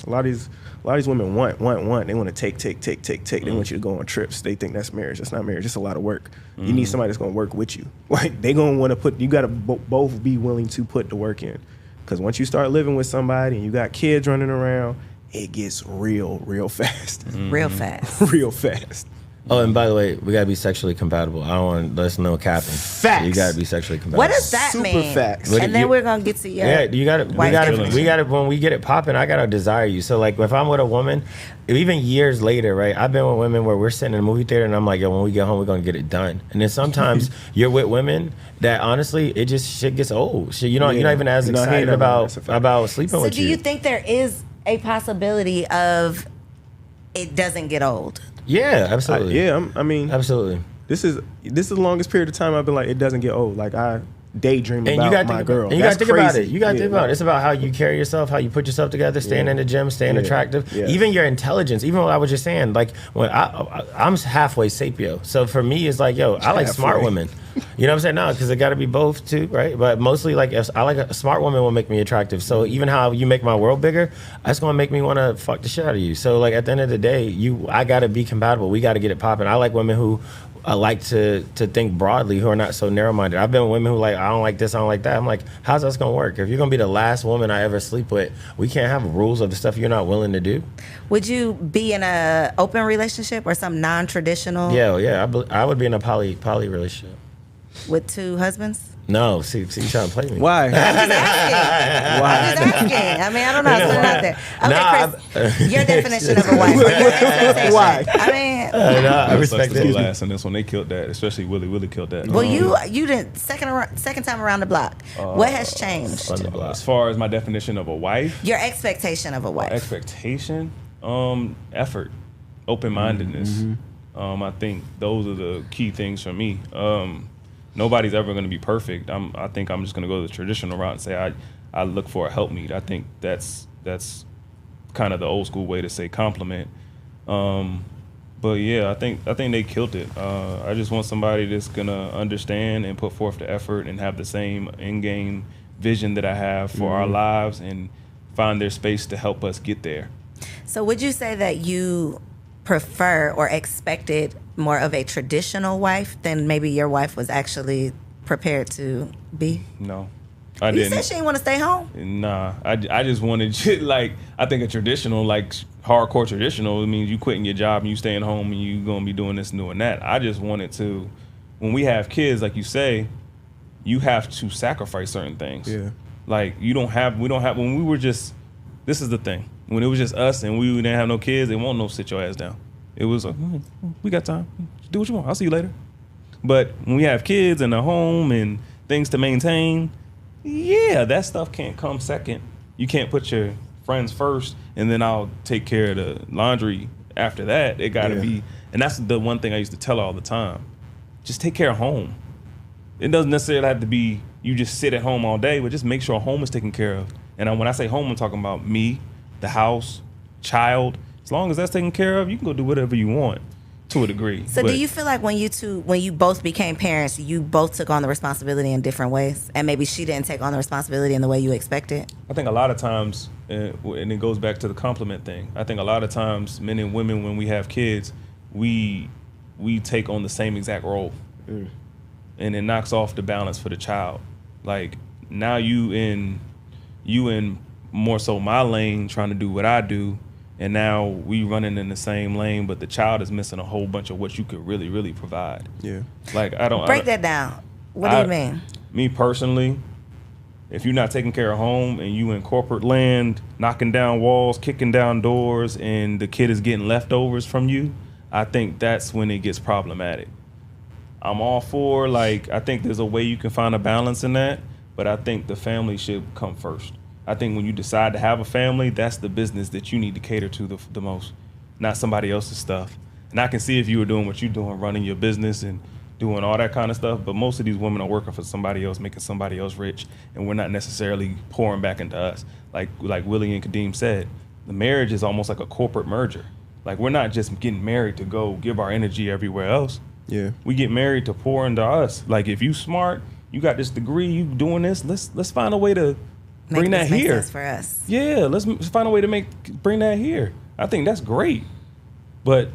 A lot of these women want. They want to take. They want you to go on trips. They think that's marriage. That's not marriage. It's a lot of work. You need somebody that's going to work with you. Like, they going to want to you got to both be willing to put the work in. Because once you start living with somebody and you got kids running around, it gets real fast. Real fast. Real fast. Oh, and by the way, we gotta be sexually compatible. I don't want there's no capping. Facts. You gotta be sexually compatible. What does that Super mean? facts. And then we're gonna get to your we gotta when we get it popping, I gotta desire you. So like if I'm with a woman, even years later, right? I've been with women where we're sitting in a movie theater and I'm like, yo, when we get home, we're gonna get it done. And then sometimes you're with women that honestly, it just shit gets old. Shit, you're not even as excited about sleeping with you. So do you think there is a possibility of it doesn't get old? Yeah, absolutely. I mean, absolutely. This is the longest period of time I've been like, it doesn't get old. Like, I daydream about my girl. And you got to think about it. You got to think about it. It's about how you carry yourself, how you put yourself together, staying in the gym, staying attractive. Yeah. Even your intelligence. Even what I was just saying, like when I'm halfway sapio. So for me, it's like, yo, I like smart women. You know what I'm saying? No, because it got to be both too, right? But mostly, like, if I like a smart woman will make me attractive. So even how you make my world bigger, that's gonna make me want to fuck the shit out of you. So like at the end of the day, I gotta be compatible. We gotta get it popping. I like women who like to think broadly, who are not so narrow-minded. I've been with women who like, I don't like this, I don't like that. I'm like, how's this gonna work? If you're gonna be the last woman I ever sleep with, we can't have rules of the stuff you're not willing to do. Would you be in a open relationship or some non-traditional? Yeah. I would be in a poly relationship. With 2 husbands? No, see, you trying to play me. Why? I'm just asking. I mean, I don't know. I was putting it out there. Okay, Chris, your definition of a wife. Or your expectation. Why? I mean, I respect that. that. Last in this one, they killed that. Especially Willie. Willie killed that. Well, you didn't second time around the block. What has changed? As far as my definition of a wife, Your expectation of a wife. expectation, effort, open-mindedness. I think those are the key things for me. Nobody's ever going to be perfect. I think I'm just going to go the traditional route and say I look for a helpmeet. I think that's kind of the old school way to say compliment. But yeah, I think they killed it. I just want somebody that's going to understand and put forth the effort and have the same in-game vision that I have for our lives and find their space to help us get there. So would you say that you prefer or expected more of a traditional wife than maybe your wife was actually prepared to be? No, I didn't. You said she didn't want to stay home? Nah, I just wanted, like, I think a traditional, like hardcore traditional, it means you quitting your job and you staying home and you going to be doing this and doing that. I just wanted to, when we have kids, like you say, you have to sacrifice certain things. Yeah. Like we don't have, when we were just, this is the thing. When it was just us and we didn't have no kids, they won't sit your ass down. It was like, we got time. Do what you want. I'll see you later. But when we have kids and a home and things to maintain, yeah, that stuff can't come second. You can't put your friends first and then I'll take care of the laundry after that. It got to be, and that's the one thing I used to tell her all the time. just take care of home. It doesn't necessarily have to be you just sit at home all day, but just make sure home is taken care of. And when I say home, I'm talking about me, the house, child. As long as that's taken care of, you can go do whatever you want to a degree. So do you feel like when you both became parents, you both took on the responsibility in different ways? And maybe she didn't take on the responsibility in the way you expected? I think a lot of times, and it goes back to the compliment thing, I think a lot of times men and women, when we have kids, we take on the same exact role. And it knocks off the balance for the child. Like, now you in more so my lane trying to do what I do, and now we running in the same lane, but the child is missing a whole bunch of what you could really, really provide. Yeah. Like, break that down. What do you mean? Me personally, if you're not taking care of home and you in corporate land, knocking down walls, kicking down doors, and the kid is getting leftovers from you, I think that's when it gets problematic. I'm all for, like, I think there's a way you can find a balance in that, but I think the family should come first. I think when you decide to have a family, that's the business that you need to cater to the most, not somebody else's stuff. And I can see if you were doing what you're doing, running your business and doing all that kind of stuff, but most of these women are working for somebody else, making somebody else rich, and we're not necessarily pouring back into us. Like Willie and Kadeem said, the marriage is almost like a corporate merger. Like, we're not just getting married to go give our energy everywhere else. Yeah. We get married to pour into us. Like, if you smart, you got this degree, you doing this, let's find a way to bring that here. Make sense for us. Yeah, let's find a way to bring that here. I think that's great. But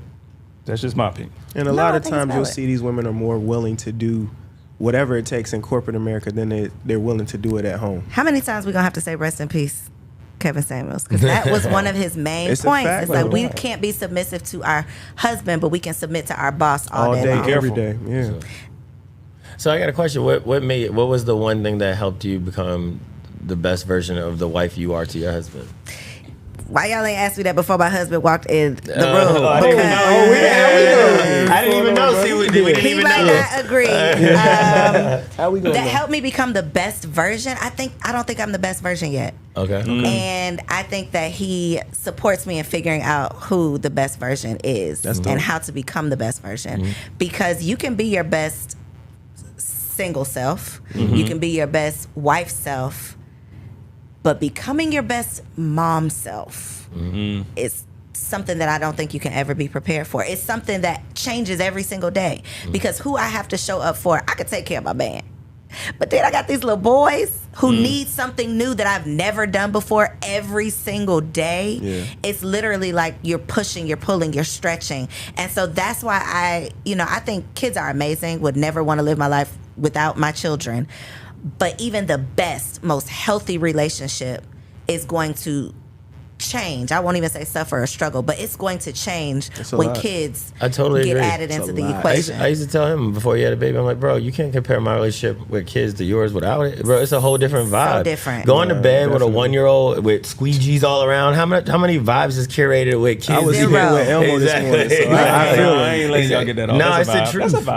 that's just my opinion. And a lot of times you'll see these women are more willing to do whatever it takes in corporate America than they're willing to do it at home. How many times we gonna have to say rest in peace, Kevin Samuels? Because that was one of his main points. It's like, we can't be submissive to our husband, but we can submit to our boss all day long. Every day. Yeah. So I got a question. What was the one thing that helped you become the best version of the wife you are to your husband? Why y'all ain't asked me that before my husband walked in the room? I didn't even know. See, we didn't he even might know. not agree. How we going? That helped me become the best version. I don't think I'm the best version yet. Okay. And I think that he supports me in figuring out who the best version is and how to become the best version. Because you can be your best single self. You can be your best wife self. But becoming your best mom self is something that I don't think you can ever be prepared for. It's something that changes every single day. Because who I have to show up for, I could take care of my man. But then I got these little boys who need something new that I've never done before every single day. Yeah. It's literally like you're pushing, you're pulling, you're stretching. And so that's why I think kids are amazing, would never want to live my life without my children. But even the best, most healthy relationship is going to change. I won't even say suffer or struggle, but it's going to change when kids I totally get agree. added into the equation. I used to tell him before he had a baby, I'm like, bro, you can't compare my relationship with kids to yours without it. Bro, it's a whole different vibe. So different. Going to bed with a 1-year-old with squeegees all around. How many vibes is curated with kids? I was here with Elmo this morning, so I feel I ain't letting y'all get that off. No, That's it's the truth. That's a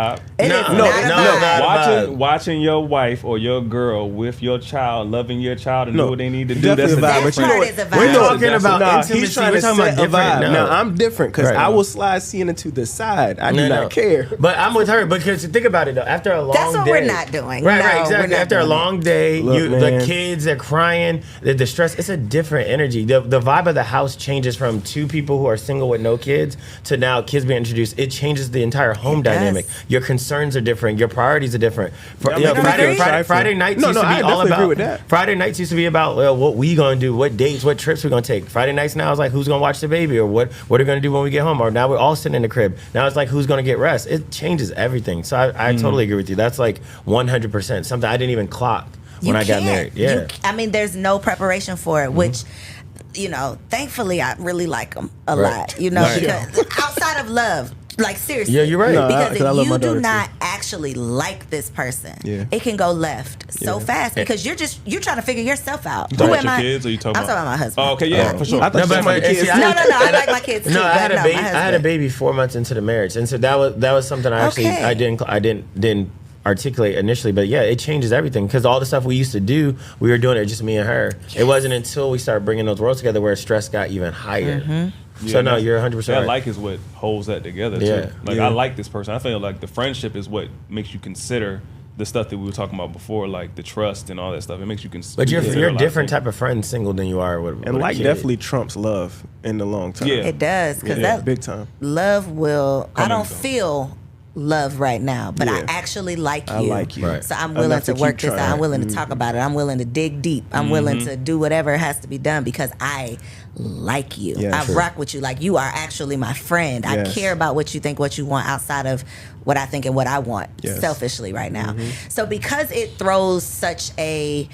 vibe. Watching your wife or your girl with your child, loving your child, and do what they need to do. That's a vibe. But you know what? We're talking about intimacy. We're talking about different. No, I'm different because I will slide Sienna to the side. I do not care. But I'm with her because think about it though. After a long day, that's what we're not doing. Right, exactly. After a long day, the kids are crying, the stress. It's a different energy. The vibe of the house changes from two people who are single with no kids to now kids being introduced. It changes the entire home dynamic. Your concerns are different. Your priorities are different. Friday nights used to be all about. Friday nights used to be about what we gonna do, what dates, what trips we're gonna take. Friday nights now is like who's gonna watch the baby or what are we gonna do when we get home, or now we're all sitting in the crib. Now it's like who's gonna get rest. It changes everything. So I totally agree with you. That's like 100% something I didn't even clock when I got married. Yeah, there's no preparation for it, which thankfully I really like them a lot. Because outside of love. Like, seriously. Yeah, you're right. Because if you do not actually like this person, it can go left so fast because you're trying to figure yourself out. Who am I? Kids, or you talking I'm talking about my husband. Oh, okay, yeah, for sure. I thought I like my kids too. No, I had a baby 4 months into the marriage, and so that was something I didn't articulate initially, but yeah, it changes everything because all the stuff we used to do, we were doing it just me and her. It wasn't until we started bringing those worlds together where stress got even higher. Yeah, So no, you're 100% that right. like is what holds that together Yeah. too. Like Yeah. I like this person. I feel like the friendship is what makes you consider the stuff that we were talking about before, like the trust and all that stuff. It makes you But you're consider a lot of different things. type of friend single than you are with And a like kid. definitely trumps love in the long term. Yeah. It does, because Yeah. that Big time. love will. I Come don't and go. feel love right now, but I Yeah. actually like you. I like you. Right. So I'm willing Enough to to work keep this out. trying. I'm willing to talk about it. I'm willing to dig deep. I'm willing to do whatever has to be done because I like you. Yeah, I true. rock with you. Like you are actually my friend. I Yes. care about what you think, what you want outside of what I think and what I want Yes. selfishly right now. So because it throws such a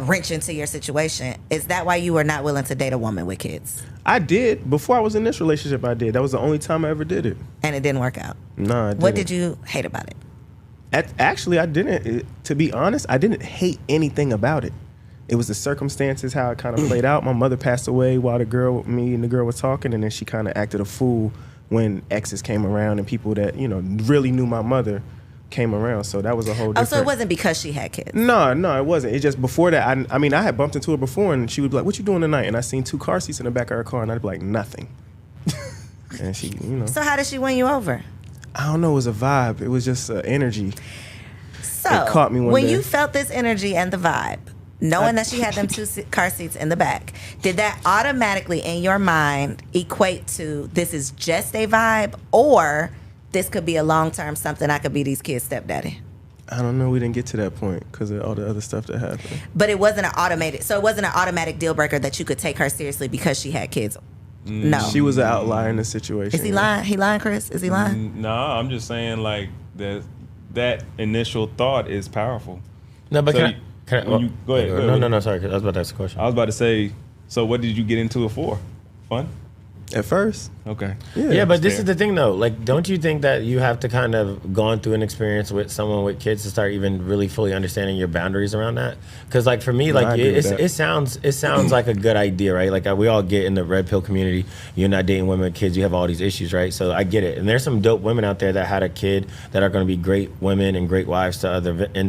wrench into your situation, is that why you were not willing to date a woman with kids? I did. Before I was in this relationship, I did. That was the only time I ever did it. And it didn't work out. No, I didn't. What did you hate about it? Actually, I didn't. To be honest, I didn't hate anything about it. It was the circumstances, how it kind of played out. My mother passed away while me and the girl was talking, and then she kind of acted a fool when exes came around and people that, really knew my mother came around. So that was a whole different... Oh, so it wasn't because she had kids. No, it wasn't. It's just before that, I had bumped into her before, and she would be like, "What you doing tonight?" And I seen 2 car seats in the back of her car, and I'd be like, "Nothing." And she, So how did she win you over? I don't know, it was a vibe. It was just energy. So It caught me one when day. you felt this energy and the vibe, knowing that she had them 2 car seats in the back, did that automatically in your mind equate to this is just a vibe, or this could be a long-term something, I could be these kids' stepdaddy? I don't know. We didn't get to that point because of all the other stuff that happened. But it wasn't an automatic deal breaker that you could take her seriously because she had kids. No. She was an outlier in the situation. Is he lying? He lying, Chris? Is he lying? No, I'm just saying like that initial thought is powerful. No, but So can you- I? when you- go ahead. No, sorry. 'Cause I was about to ask a question. I was about to say, so what did you get into it for? Fun? At first. Okay. Yeah, but this fair. is the thing though. Like, don't you think that you have to kind of gone through an experience with someone with kids to start even really fully understanding your boundaries around that? Because like for me, No, I like agree with that. it sounds like a good idea, right? Like we all get in the red pill community. You're not dating women with kids. You have all these issues, right? So I get it. And there's some dope women out there that had a kid that are going to be great women and great wives to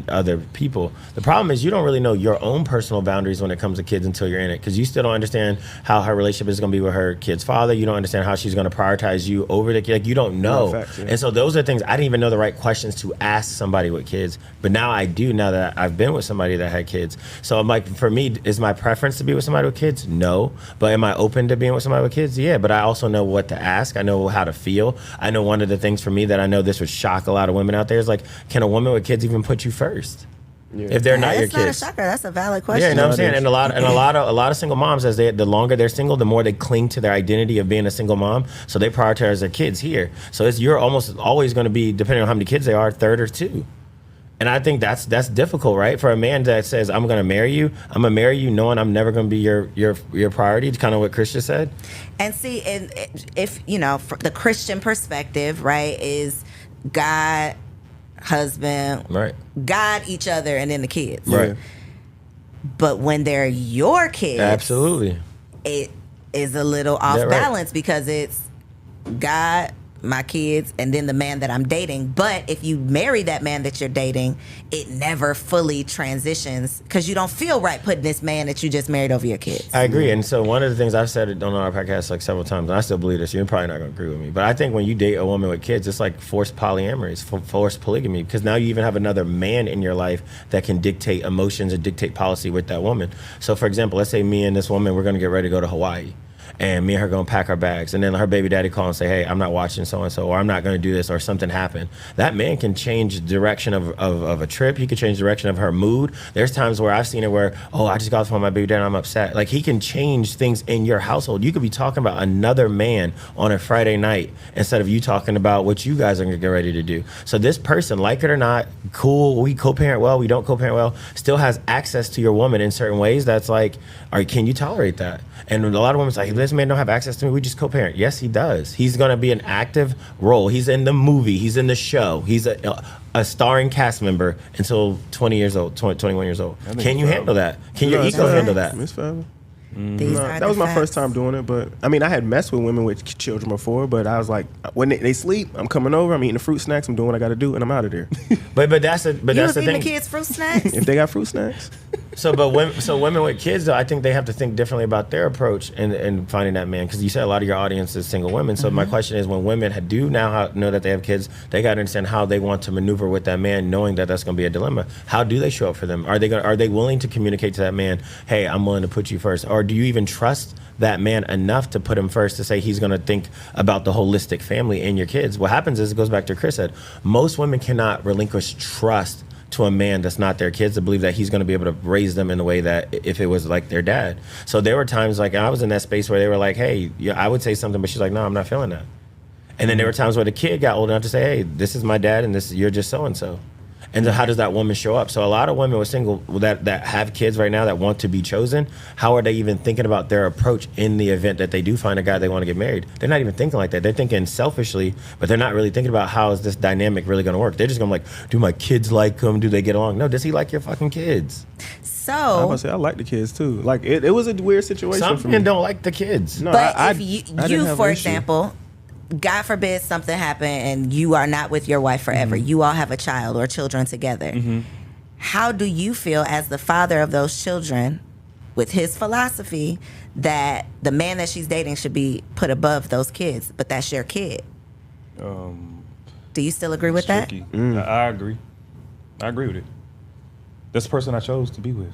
other people. The problem is you don't really know your own personal boundaries when it comes to kids until you're in it, because you still don't understand how her relationship is going to be with her kid's father. You don't understand how she's going to prioritize you over the kid. Like you don't know. No, facts, yeah. And so those are things I didn't even know the right questions to ask somebody with kids. But now I do, now that I've been with somebody that had kids. So I'm like, for me, is my preference to be with somebody with kids? No. But am I open to being with somebody with kids? Yeah. But I also know what to ask. I know how to feel. I know one of the things for me that I know this would shock a lot of women out there is like, can a woman with kids even put you first? Yeah. If they're not your That's not a kids. shocker. That's a valid question. Yeah, you know what I'm No, it saying? is. And a lot of single moms, the longer they're single, the more they cling to their identity of being a single mom. So they prioritize their kids here. So you're almost always going to be, depending on how many kids they are, third or two. And I think that's difficult, right? For a man that says, I'm going to marry you knowing I'm never going to be your priority, kind of what Chris just said. And see, and if from the Christian perspective, right, is God, husband, Right. God, each other, and then the kids. Right. But when they're your kids, Absolutely. it is a little off Yeah, right. balance because it's God, my kids, and then the man that I'm dating. But if you marry that man that you're dating, it never fully transitions because you don't feel right putting this man that you just married over your kids. I agree. And so one of the things I've said on our podcast like several times, and I still believe this, you're probably not going to agree with me, but I think when you date a woman with kids, it's like forced polyamory, it's forced polygamy, because now you even have another man in your life that can dictate emotions and dictate policy with that woman. So for example, let's say me and this woman, we're going to get ready to go to Hawaii. And me and her going to pack our bags. And then her baby daddy call and say, hey, I'm not watching so-and-so, or I'm not going to do this, or something happened. That man can change direction of a trip. He can change direction of her mood. There's times where I've seen it where, I just got off the phone with my baby daddy and I'm upset. Like, he can change things in your household. You could be talking about another man on a Friday night instead of you talking about what you guys are going to get ready to do. So this person, like it or not, cool, we co-parent well, we don't co-parent well, still has access to your woman in certain ways that's like, all right, can you tolerate that? And a lot of women say, this man don't have access to me, we just co-parent. Yes, he does. He's going to be an active role. He's in the movie. He's in the show. He's a starring cast member until 21 years old. Can you handle that? Can your ego handle that? Miss Fowler? These No, are that was the my first facts. time doing it, but I mean, I had messed with women with children before, but I was like, when they sleep, I'm coming over, I'm eating the fruit snacks, I'm doing what I got to do, and I'm out of there. But that's You the was eating thing. the kids' fruit snacks? If they got fruit snacks, women with kids, though, I think they have to think differently about their approach in finding that man. Because you said a lot of your audience is single women. So my question is, when women do now know that they have kids, they got to understand how they want to maneuver with that man, knowing that that's going to be a dilemma. How do they show up for them? Are they willing to communicate to that man, hey, I'm willing to put you first? Or do you even trust that man enough to put him first to say he's going to think about the holistic family and your kids? What happens is, it goes back to what Chris said, most women cannot relinquish trust to a man that's not their kids, to believe that he's going to be able to raise them in the way that if it was like their dad. So there were times, like, I was in that space where they were like, hey, I would say something, but she's like, no, I'm not feeling that. And then there were times where the kid got old enough to say, hey, this is my dad and you're just so-and-so. And then how does that woman show up? So a lot of women with single that have kids right now that want to be chosen, how are they even thinking about their approach in the event that they do find a guy they want to get married? They're not even thinking like that. They're thinking selfishly, but they're not really thinking about how is this dynamic really going to work. They're just going to like, do my kids like him? Do they get along? No, does he like your fucking kids? So I was about to say, I like the kids too. Like it was a weird situation Some for me. men don't like the kids. No, but I if didn't you have for an issue. example, God forbid something happen and you are not with your wife forever. You all have a child or children together. How do you feel as the father of those children with his philosophy that the man that she's dating should be put above those kids, but that's your kid? Do you still agree with that? Tricky. I agree. I agree with it. That's the person I chose to be with.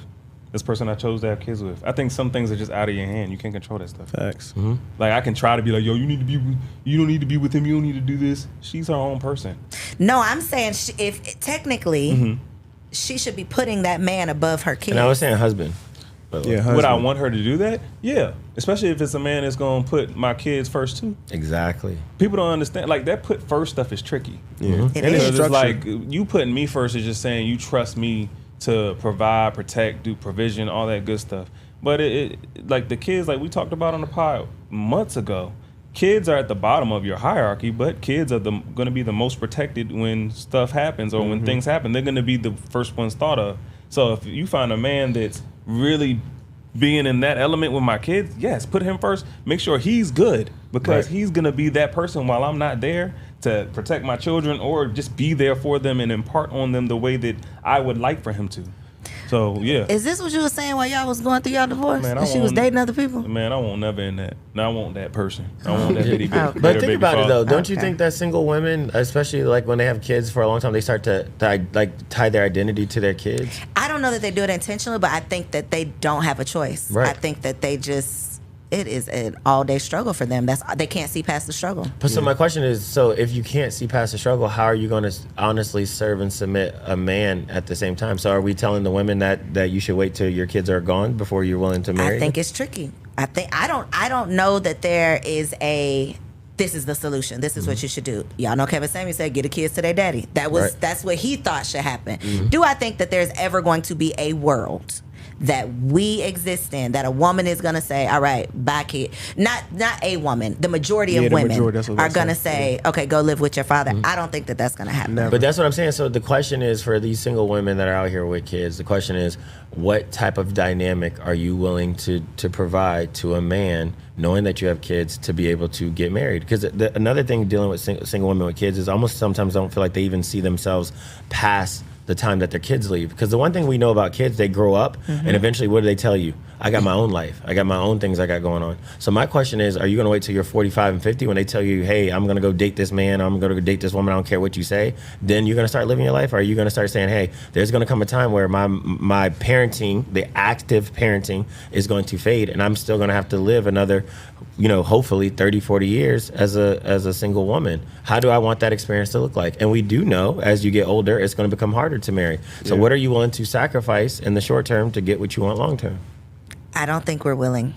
This person I chose to have kids with. I think some things are just out of your hand. You can't control that stuff. Facts. Like, I can try to be like, yo, you don't need to be with him. You don't need to do this. She's her own person. No, I'm saying if technically she should be putting that man above her kids. And I was saying husband. Yeah, Would I husband. want her to do that? Yeah. Especially if it's a man that's going to put my kids first, too. Exactly. People don't understand. Like, that put first stuff is tricky. Yeah. It And is. it's Because it's structured. like, you putting me first is just saying you trust me to provide, protect, do provision, all that good stuff. But it like the kids, like we talked about on the pod months ago, kids are at the bottom of your hierarchy, but kids are going to be the most protected when stuff happens or when things happen. They're going to be the first ones thought of. So if you find a man that's really being in that element with my kids, yes, put him first. Make sure he's good, because he's going to be that person while I'm not there to protect my children or just be there for them and impart on them the way that I would like for him to. So, yeah. Is this what you were saying while y'all was going through y'all divorce? Man, I and she was want- dating other people? Man, I won't never in that. No, I want that person. I want that bitty bitty. Okay. But bitter think baby about it father. though. Don't you Okay. think that single women, especially like when they have kids for a long time, they start to tie their identity to their kids? I don't know that they do it intentionally, but I think that they don't have a choice. Right. I think that it is an all-day struggle for them. They can't see past the struggle. But so my question is, so if you can't see past the struggle, how are you going to honestly serve and submit a man at the same time? So are we telling the women that you should wait till your kids are gone before you're willing to marry? I think it's tricky. I don't know that there is this is the solution. This is what you should do. Y'all know Kevin Samuel said, get the kids to their daddy. That's what he thought should happen. Do I think that there's ever going to be a world that we exist in that a woman is going to say, all right, bye kid? Not a woman. The majority of the women majority, that's what are they going to say. say, okay, go live with your father. I don't think that that's going to happen. Never. But that's what I'm saying. So the question is, for these single women that are out here with kids, the question is, what type of dynamic are you willing to provide to a man, knowing that you have kids, to be able to get married? Because another thing dealing with single women with kids is almost sometimes don't feel like they even see themselves past the time that their kids leave. Because the one thing we know about kids, they grow up and eventually what do they tell you? I got my own life. I got my own things I got going on. So my question is, are you going to wait till you're 45 and 50 when they tell you, hey, I'm going to go date this man, I'm going to go date this woman, I don't care what you say? Then you're going to start living your life? Or are you going to start saying, hey, there's going to come a time where my parenting, the active parenting, is going to fade, and I'm still going to have to live another, hopefully 30, 40 years as a single woman. How do I want that experience to look like? And we do know as you get older, it's going to become harder to marry. So what are you willing to sacrifice in the short term to get what you want long term? I don't think we're willing.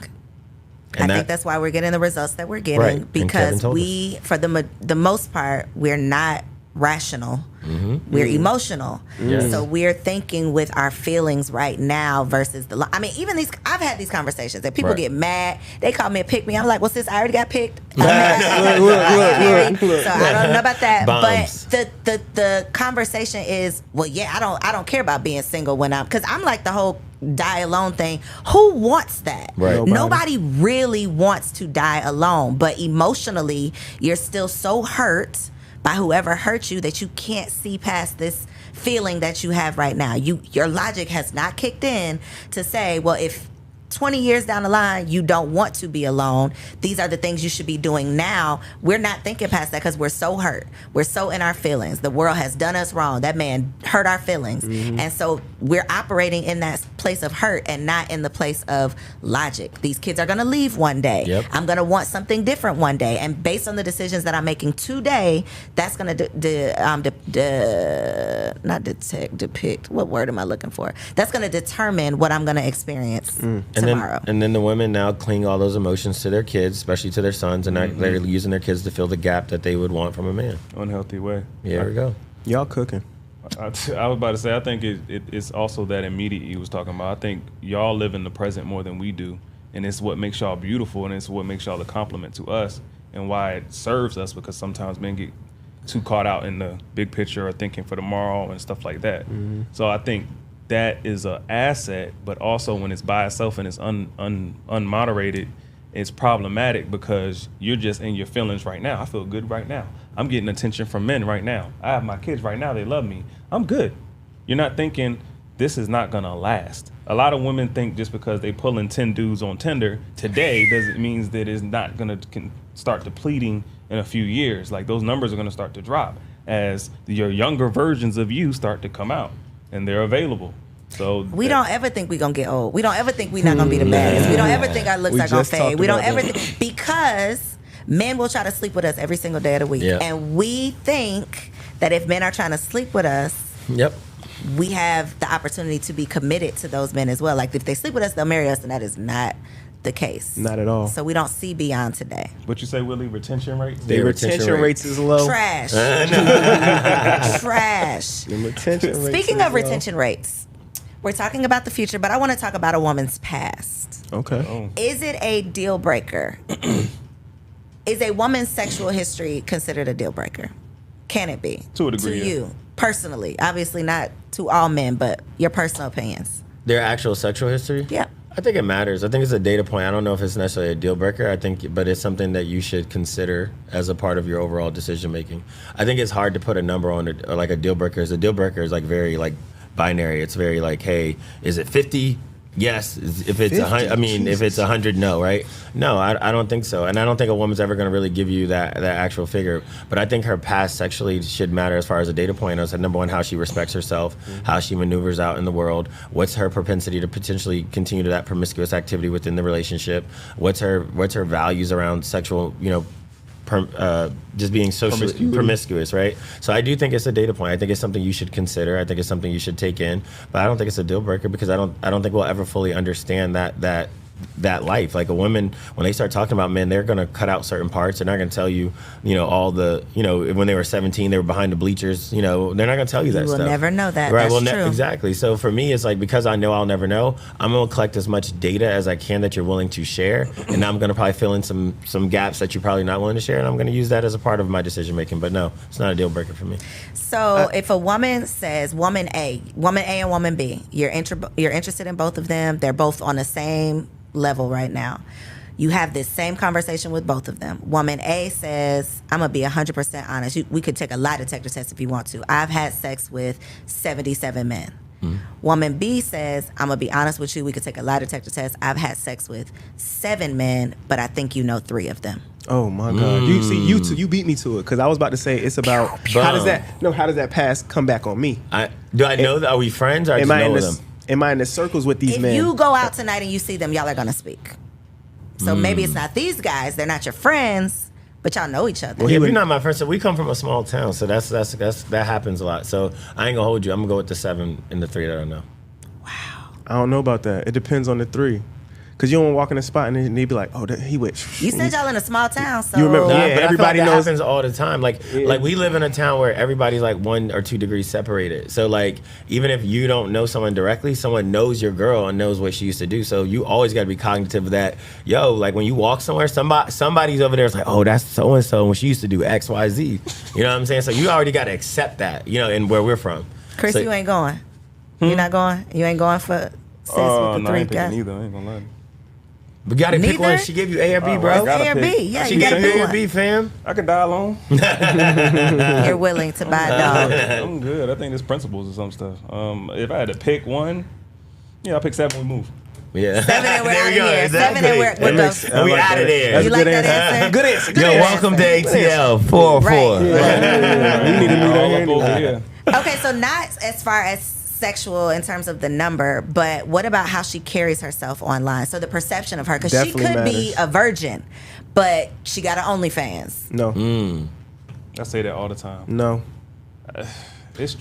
And I think that's why we're getting the results that we're getting, Right. And Kevin because told we, for the most part, we're not rational. We're emotional. Yes. So we're thinking with our feelings right now versus even I've had these conversations that people Right. get mad. They call me and pick me. I'm like, well, sis, I already got picked. Look. So I don't know about that. Bombs. But the conversation is, well, yeah, I don't care about being single because I'm like the whole die alone thing. Who wants that? Right. Nobody really wants to die alone, but emotionally, you're still so hurt by whoever hurt you that you can't see past this feeling that you have right now. Your logic has not kicked in to say, well, if 20 years down the line, you don't want to be alone. These are the things you should be doing now. We're not thinking past that because we're so hurt. We're so in our feelings. The world has done us wrong. That man hurt our feelings. And so we're operating in that place of hurt and not in the place of logic. These kids are going to leave one day. Yep. I'm going to want something different one day. And based on the decisions that I'm making today, that's going to depict. What word am I looking for? That's going to determine what I'm going to experience tomorrow. And then the women now cling all those emotions to their kids, especially to their sons, and they're using their kids to fill the gap that they would want from a man. Unhealthy way. Yeah, there we go. Y'all cooking. I was about to say, I think it's also that immediate you was talking about. I think y'all live in the present more than we do, and it's what makes y'all beautiful, and it's what makes y'all a compliment to us, and why it serves us, because sometimes men get too caught out in the big picture or thinking for tomorrow and stuff like that. So I think that is an asset, but also when it's by itself and it's unmoderated, it's problematic because you're just in your feelings right now. I feel good right now. I'm getting attention from men right now. I have my kids right now. They love me. I'm good. You're not thinking this is not gonna last. A lot of women think just because they pulling 10 dudes on Tinder today doesn't mean that it's not gonna start depleting in a few years. Like, those numbers are gonna start to drop as your younger versions of you start to come out and they're available. So we don't ever think we're gonna get old. We don't ever think we're not gonna be the baddest. We don't ever think our looks are gonna fade. We don't ever think, because men will try to sleep with us every single day of the week. Yeah. And we think that if men are trying to sleep with us, we have the opportunity to be committed to those men as well. Like, if they sleep with us, they'll marry us, and that is not the case. Not at all. So we don't see beyond today. What you say, Willie? Retention rates? Their retention rates is low. Trash. Trash. The retention rates Speaking is of low. retention rates, we're talking about the future, but I want to talk about a woman's past. Okay. Oh. Is it a deal breaker? Is a woman's sexual history considered a deal breaker? Can it be? To a degree, To yeah. you, personally. Obviously not to all men, but your personal opinions. Their actual sexual history? Yeah. I think it matters. I think it's a data point. I don't know if it's necessarily a deal breaker. But it's something that you should consider as a part of your overall decision making. I think it's hard to put a number on it, or like a deal breaker. A deal breaker is like very like binary. It's very like, hey, is it 50? Yes. If it's 100, I mean, if it's 100, no, right? No, I don't think so. And I don't think a woman's ever going to really give you that actual figure. But I think her past sexually should matter as far as a data point. I said, number one, how she respects herself, how she maneuvers out in the world, what's her propensity to potentially continue to that promiscuous activity within the relationship, what's her values around sexual, just being socially promiscuous, right? So I do think it's a data point. I think it's something you should consider. I think it's something you should take in, but I don't think it's a deal breaker, because I don't think we'll ever fully understand that life. Like, a woman, when they start talking about men, they're going to cut out certain parts. They're not going to tell you, all the, when they were 17, they were behind the bleachers. They're not going to tell you that You stuff. will never know that. Right. That's Well, true. exactly. So for me, it's like, because I know I'll never know, I'm going to collect as much data as I can that you're willing to share. And I'm going to probably fill in some gaps that you're probably not willing to share. And I'm going to use that as a part of my decision making. But no, it's not a deal breaker for me. So if a woman says, woman A and woman B, you're interested in both of them. They're both on the same level right now. You have this same conversation with both of them. Woman A says, I'm going to be 100% honest. We could take a lie detector test if you want to. I've had sex with 77 men. Woman B says, I'm going to be honest with you. We could take a lie detector test. I've had sex with 7 men, but I think you know 3 of them. Oh my God! You see, you beat me to it, because I was about to say it's about how does that past come back on me? Do I know that? Are we friends, or I just know them? Am I in the circles with these men? If you go out tonight and you see them, y'all are going to speak. So maybe it's not these guys. They're not your friends, but y'all know each other. Well, you're not my friend. So we come from a small town, so that happens a lot. So I ain't gonna hold you. I'm gonna go with the 7 and the 3 that I know. Wow. I don't know about that. It depends on the 3. Because you don't walk in a spot and they'd be like, oh, he went. You said y'all in a small town, so... You remember? Yeah, but everybody I feel like knows. that happens all the time. Like we live in a town where everybody's like 1 or 2 degrees separated. So like, even if you don't know someone directly, someone knows your girl and knows what she used to do. So you always got to be cognitive of that. Yo, like when you walk somewhere, somebody's over there is like, oh, that's so and so when she used to do X, Y, Z. You know what I'm saying? So you already got to accept that. And where we're from. Chris, So- you ain't going. You're not going. You ain't going for sex with the No, I 3 ain't guys. picking either. I ain't gonna lie. We got to pick Neither? one. She gave you A or B, Oh, bro. I gotta A or pick. B? Yeah, She you gave gotta you pick A or one. B, fam. I could die alone. You're willing to buy a dog. I'm good. I think there's principles or some stuff. If I had to pick one, yeah, I'll pick 7. We move. Yeah. 7 and we're There out we of go. here. Exactly. 7 and we're That makes- good. I We like out of that. there. That's You a like good that answer? Good answer. Yo, welcome to ATL 404. We need to meet All her up over here. Okay, so not as far as sexual in terms of the number, but what about how she carries herself online? So the perception of her, because she Definitely could be matters. a virgin, but she got an OnlyFans. No, I say that all the time. no. It's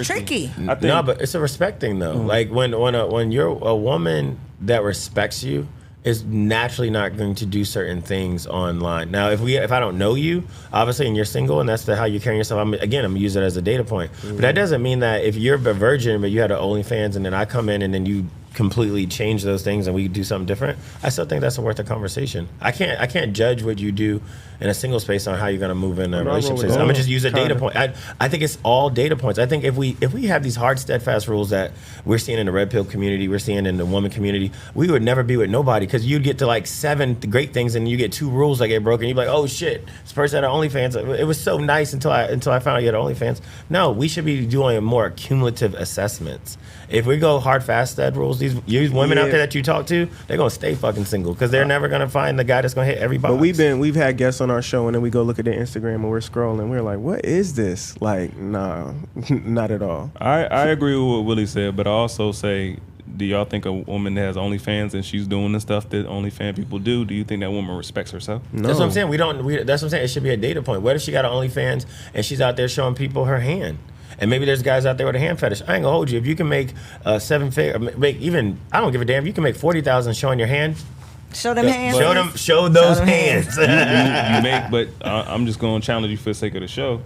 tricky. I think. No, but it's a respect thing though. Like when you're a woman that respects you is naturally not going to do certain things online. Now, if I don't know you, obviously, and you're single, and that's how you're carrying yourself, I'm gonna use it as a data point. But that doesn't mean that if you're a virgin, but you had an OnlyFans, and then I come in and then you completely change those things and we do something different, I still think that's worth a conversation. I can't judge what you do in a single space on how you're gonna move in a I'm not relationship. wrong with I'm that. gonna just use a data Kinda. point. I think it's all data points. I think if we have these hard, steadfast rules that we're seeing in the red pill community, we're seeing in the woman community, we would never be with nobody because you'd get to like 7 great things and you get 2 rules that get broken. You'd be like, oh shit, this person had an OnlyFans. It was so nice until I found out you had an OnlyFans. No, we should be doing more cumulative assessments. If we go hard, fast, stead rules, these women out there that you talk to, they're gonna stay fucking single because they're never gonna find the guy that's gonna hit every box. But we've had guests on our show, and then we go look at their Instagram and we're scrolling. We're like, what is this? Like, nah, not at all. I agree with what Willie said, but I also say, do y'all think a woman that has OnlyFans and she's doing the stuff that OnlyFans people do you think that woman respects herself? No. That's what I'm saying. That's what I'm saying. It should be a data point. What if she got an OnlyFans and she's out there showing people her hand? And maybe there's guys out there with a hand fetish. I ain't gonna hold you. If you can make 7 figure, make even, I don't give a damn. If you can make 40,000 showing your hand. Show them hands. Show those them hands. You make, but I'm just going to challenge you for the sake of the show.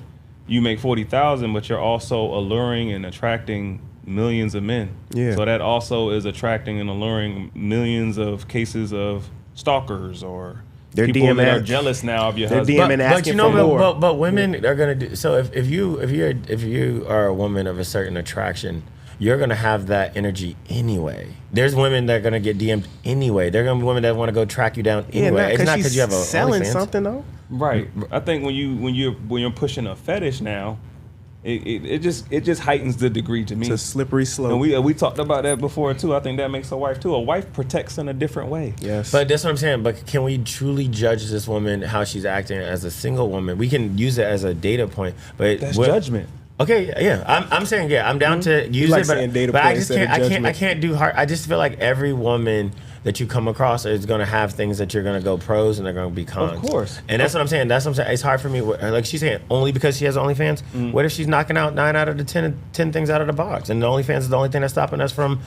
You make 40,000, but you're also alluring and attracting millions of men. Yeah. So that also is attracting and alluring millions of cases of stalkers or They're people that are DMing jealous now of your They're husband. DMing asking for more. but women are gonna do so. If you are a woman of a certain attraction, you're gonna have that energy anyway. There's women that are gonna get DM'd anyway. There are gonna be women that want to go track you down anyway. It's not because you have a selling OnlyFans. something though. Right. I think when you're pushing a fetish now, it just heightens the degree to me. It's a slippery slope. And we talked about that before too. I think that makes a wife too. A wife protects in a different way. Yes. But that's what I'm saying. But can we truly judge this woman how she's acting as a single woman? We can use it as a data point, but That's judgment. Okay, yeah, I'm saying I'm down to use like it, but, saying data but I point just instead can't of I judgment. can't do hard. I just feel like every woman that you come across is going to have things that you're going to go pros and they're going to be cons. Of course. And that's what I'm saying. It's hard for me. Like she's saying, only because she has OnlyFans. What if she's knocking out 9 out of the 10 things out of the box, and the OnlyFans is the only thing that's stopping us from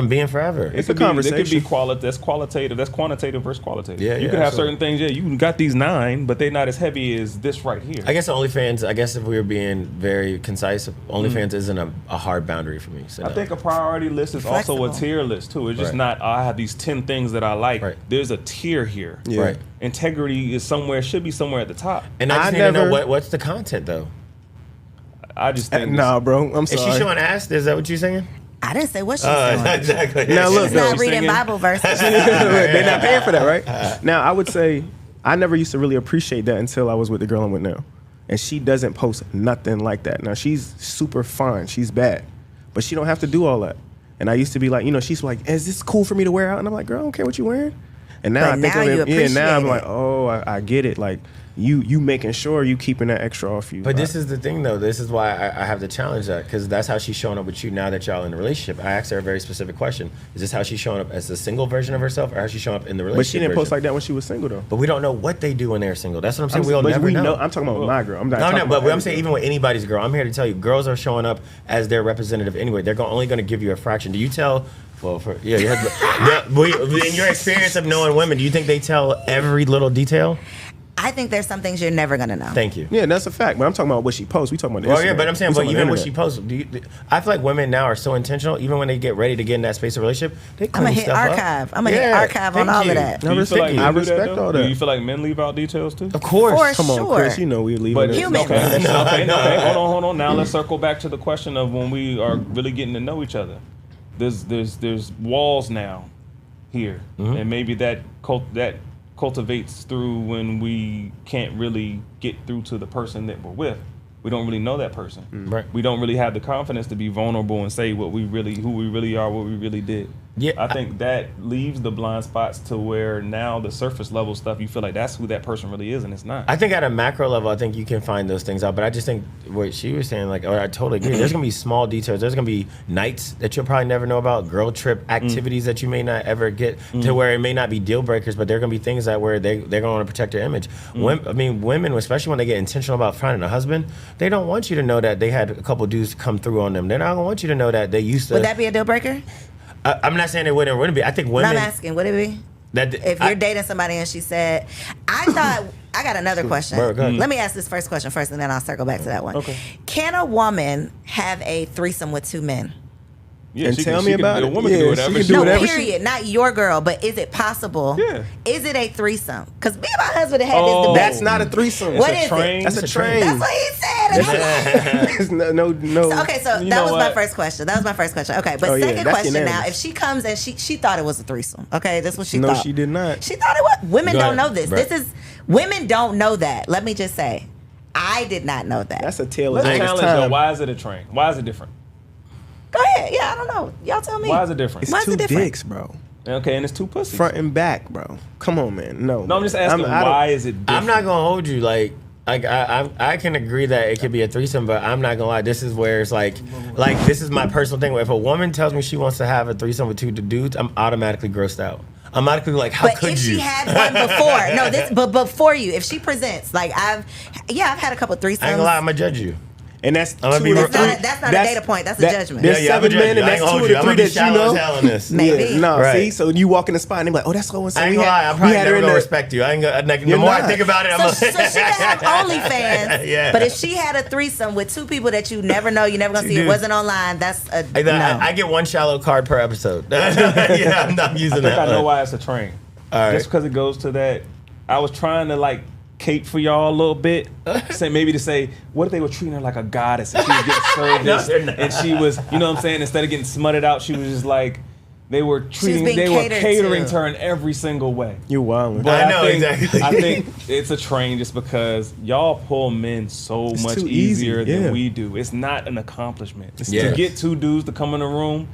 being forever? It's a It conversation. could be that's qualitative. That's quantitative versus qualitative. Yeah, you yeah, could have absolutely. certain things. Yeah, you got these 9, but they're not as heavy as this right here. I guess OnlyFans. I guess if we were being very concise, OnlyFans isn't a hard boundary for me. So I no. think a priority list is also a Flexible. tier list too. It's just Right. not I have these 10 things that I like. Right. There's a tier here. Yeah. Right. Integrity is should be somewhere at the top. And I just I need to never- know what's the content though. I just think Nah, bro. I'm Is sorry. she showing ass? Is that what you're saying? I didn't say what she's doing. Exactly. Now look, She's not though. reading singing. Bible verses. They're not paying for that, right? Now, I would say I never used to really appreciate that until I was with the girl I'm with now. And she doesn't post nothing like that. Now, she's super fine. She's bad. But she don't have to do all that. And I used to be like, she's like, is this cool for me to wear out? And I'm like, girl, I don't care what you're wearing. And now But I think now of you it. Yeah, now I'm appreciate like, it. oh, I get it. Like, you making sure you keeping that extra off you. But this is the thing, though. This is why I have to challenge that, because that's how she's showing up with you now that y'all in a relationship. I asked her a very specific question: is this how she's showing up as a single version of herself, or how she's showing up in the relationship? But she didn't post version? like that when she was single, though. But we don't know what they do when they're single. That's what I'm saying. We'll But never we know. I'm talking about my girl. I'm not No, talking no, about but I'm every saying girl. even with anybody's girl, I'm here to tell you, girls are showing up as their representative anyway. They're only going to give you a fraction. Do you tell? Well, you have, in your experience of knowing women, do you think they tell every little detail? I think there's some things you're never gonna know. Thank you. Yeah, that's a fact. But I'm talking about what she posts. We talking about the Well, yeah, Instagram. but I'm saying, We but talking even about what the she internet. posts, I feel like women now are so intentional. Even when they get ready to get in that space of relationship, they I'm gonna clean hit stuff up. archive. I'm gonna hit archive on thank all you. of that. No, Do you feel like I men do respect that, though? all that. Do you feel like men leave out details too? Of course. For Come on, sure. Chris. You know we leave But it. Humans. okay. Hold on. Now let's circle back to the question of when we are really getting to know each other. There's walls now. here, and maybe that cultivates through when we can't really get through to the person that we're with. We don't really know that person. Right. We don't really have the confidence to be vulnerable and say who we really are, what we really did. Yeah, I think that leaves the blind spots to where now the surface level stuff, you feel like that's who that person really is, and it's not. I think at a macro level, I think you can find those things out. But I just think what she was saying, like, I totally agree. There's gonna be small details. There's gonna be nights that you'll probably never know about, girl trip activities that you may not ever get to where it may not be deal breakers, but there are gonna be things that where they're gonna want to protect their image. Women, especially when they get intentional about finding a husband, they don't want you to know that they had a couple dudes come through on them. They're not gonna want you to know that they used to. Would that be a deal breaker? I'm not saying it wouldn't be. I think women. No, I'm asking, would it be? If you're dating somebody and she said, I got another question. Let me ask this first question first, and then I'll circle back to that one. Okay. Can a woman have a threesome with 2 men? Yeah, And tell me about A it. woman Yeah, can do she whatever. can do No, whatever period. Not your girl, but is it possible? Yeah. Is it a threesome? Because me and my husband had this debate. That's not a threesome. What It's is a train. it? That's a train. That's what he said. It's no. So, okay, so You that know was my what? first question. Okay, but Oh, yeah, second that's question now, unanimous. if she comes and she thought it was a threesome, okay, this is what she No, thought. she did not. She thought it was. Women Go don't ahead, know this. Brett. Women don't know that. Let me just say, I did not know that. That's a tale Let's of challenge though. time. Why is it a train? Why is it different? Go ahead. Yeah, I don't know. Y'all tell me. Why is it different? It's Why is two it different? dicks, bro. Okay, and it's 2 pussies. Front and back, bro. Come on, man. No, No, I'm just asking I don't- why is it different? I'm not gonna hold you. Like I can agree that it could be a threesome, but I'm not gonna lie. This is where it's like this is my personal thing. If a woman tells me she wants to have a threesome with 2 dudes, I'm automatically grossed out. I'm automatically like, how But could if you? she had one before, but before you, if she presents, like I've had a couple threesomes. I ain't gonna lie, I'm gonna judge you. And that's I'm gonna two be of the real- three. That's not a data point. That's a judgment. There's Yeah, I'm gonna 7 judge men, you. and I ain't that's gonna 2 hold of you. the I'm 3 gonna be that you shallow know. as hell in this. Maybe. Yeah, no, Right. see, so you walk in the spot and they be like, oh, that's so and so. I ain't gonna lie, I'm probably never gonna the. respect you. I ain't gonna, like, the You're more I not. think about it, I'm So like, she could have OnlyFans, Yeah. but if she had a threesome with 2 people that you never know, you never gonna see, it Dude. wasn't online, that's a I, no. I get 1 shallow card per episode. Yeah, I'm not using I think that. I know why it's a train. All right. Just because it goes to that. I was trying to like cape for y'all a little bit. Maybe to say, what if they were treating her like a goddess and she was getting served No, this, they're not. and she was, you know what I'm saying? Instead of getting smutted out, she was just like, they were treating, being they were catered catering to. to her in every single way. You wildin'. But I know, think, exactly. I think it's a train just because y'all pull men so It's much too easy, easier yeah. than we do. It's not an accomplishment. Yeah. To get 2 dudes to come in the room,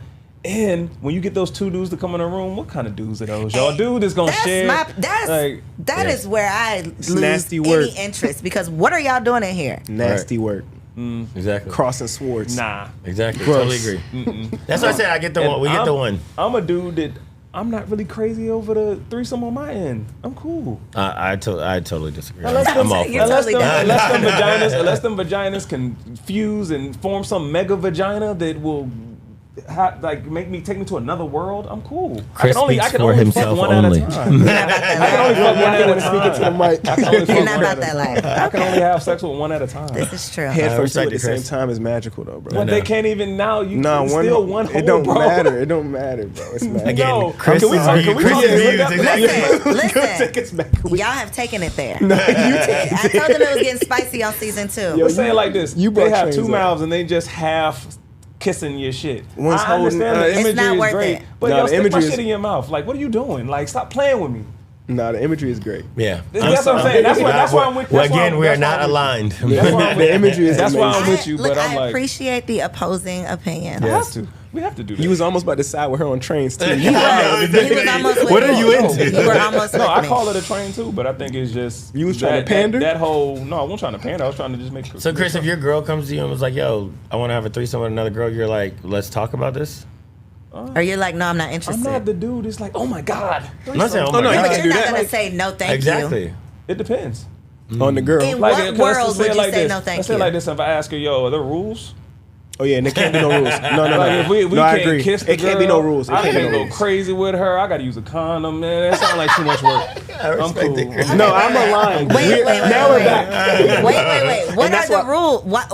and when you get those 2 dudes to come in the room, what kind of dudes are those? Y'all dude is gonna share. That yeah. is where I lose nasty any work. interest because what are y'all doing in here? Nasty work. Exactly. Crossing swords. Nah. Exactly. Gross. Totally agree. That's why I said I get the one. We get the one. I'm a dude that I'm not really crazy over the threesome on my end. I'm cool. I totally disagree. Unless I'm all You're for that. totally different. unless them vaginas can fuse and form some mega vagina that will take me to another world, I'm cool. Chris speaks for himself fuck one only. at a time. You're not about that I can only life. fuck one at a want to speak into the time. mic. I can only fuck You're not one about at that a life. I can only have sex with one at a time. This is true. Head I first two respect at the it, same Chris. time is magical though, bro. But know. they can't even now. You Nah, it's one. still one It hole, don't bro. matter. It don't matter, bro. It's magical. Again, No. Chris Can we talk- can we Chris talk- views, look up- exactly. Listen, Take us back. y'all have taken it there. No, you take I told them it was getting spicy on season 2. Let's say it like this: you they brought have trains 2 up. mouths and they just half kissing your shit. One's I holding- understand the it's imagery not is worth great, it. but No, y'all the stick my imagery shit is- in your mouth. Like, what are you doing? Like, stop playing with me. Nah, the imagery is great. Yeah. That's what I'm saying. That's why I'm with. Well, that's why again, I'm- we are that's why not I'm with you. aligned. That's why I'm with The imagery is That's why I'm amazing. with you. But I'm I like, appreciate the opposing opinion. we have to. We have to do that. You was almost about to side with her on trains too. He was almost with What are me. you into? You were almost No, with I me. call it a train too, but I think it's just You was trying to pander? That whole no, I wasn't trying to pander. I was trying to just make sure. So, Chris, if your girl comes to you and was like, "Yo, I want to have a threesome with another girl," you're like, "Let's talk about this." Or you're like, no, I'm not interested. I'm not the dude. It's like, oh my god. I'm not saying, "Oh my no, you God." but can't you're do not that. gonna Like- say no, thank you. Exactly. It depends. On the girl. In what let's world just say would it you like say this. no, thank Let's you? say it like this. If I ask her, yo, are there rules? Oh yeah, and there can't be no rules. No, Like if we no, I can't agree. kiss the It can't be girl, no rules. It I can't be can't no go rules. crazy with her. I got to use a condom, man. That sounds like too much work. I I'm respect cool. it, Chris. No, I'm aligned. Wait. Now we're back. Wait. What And are that's the why- rules? What?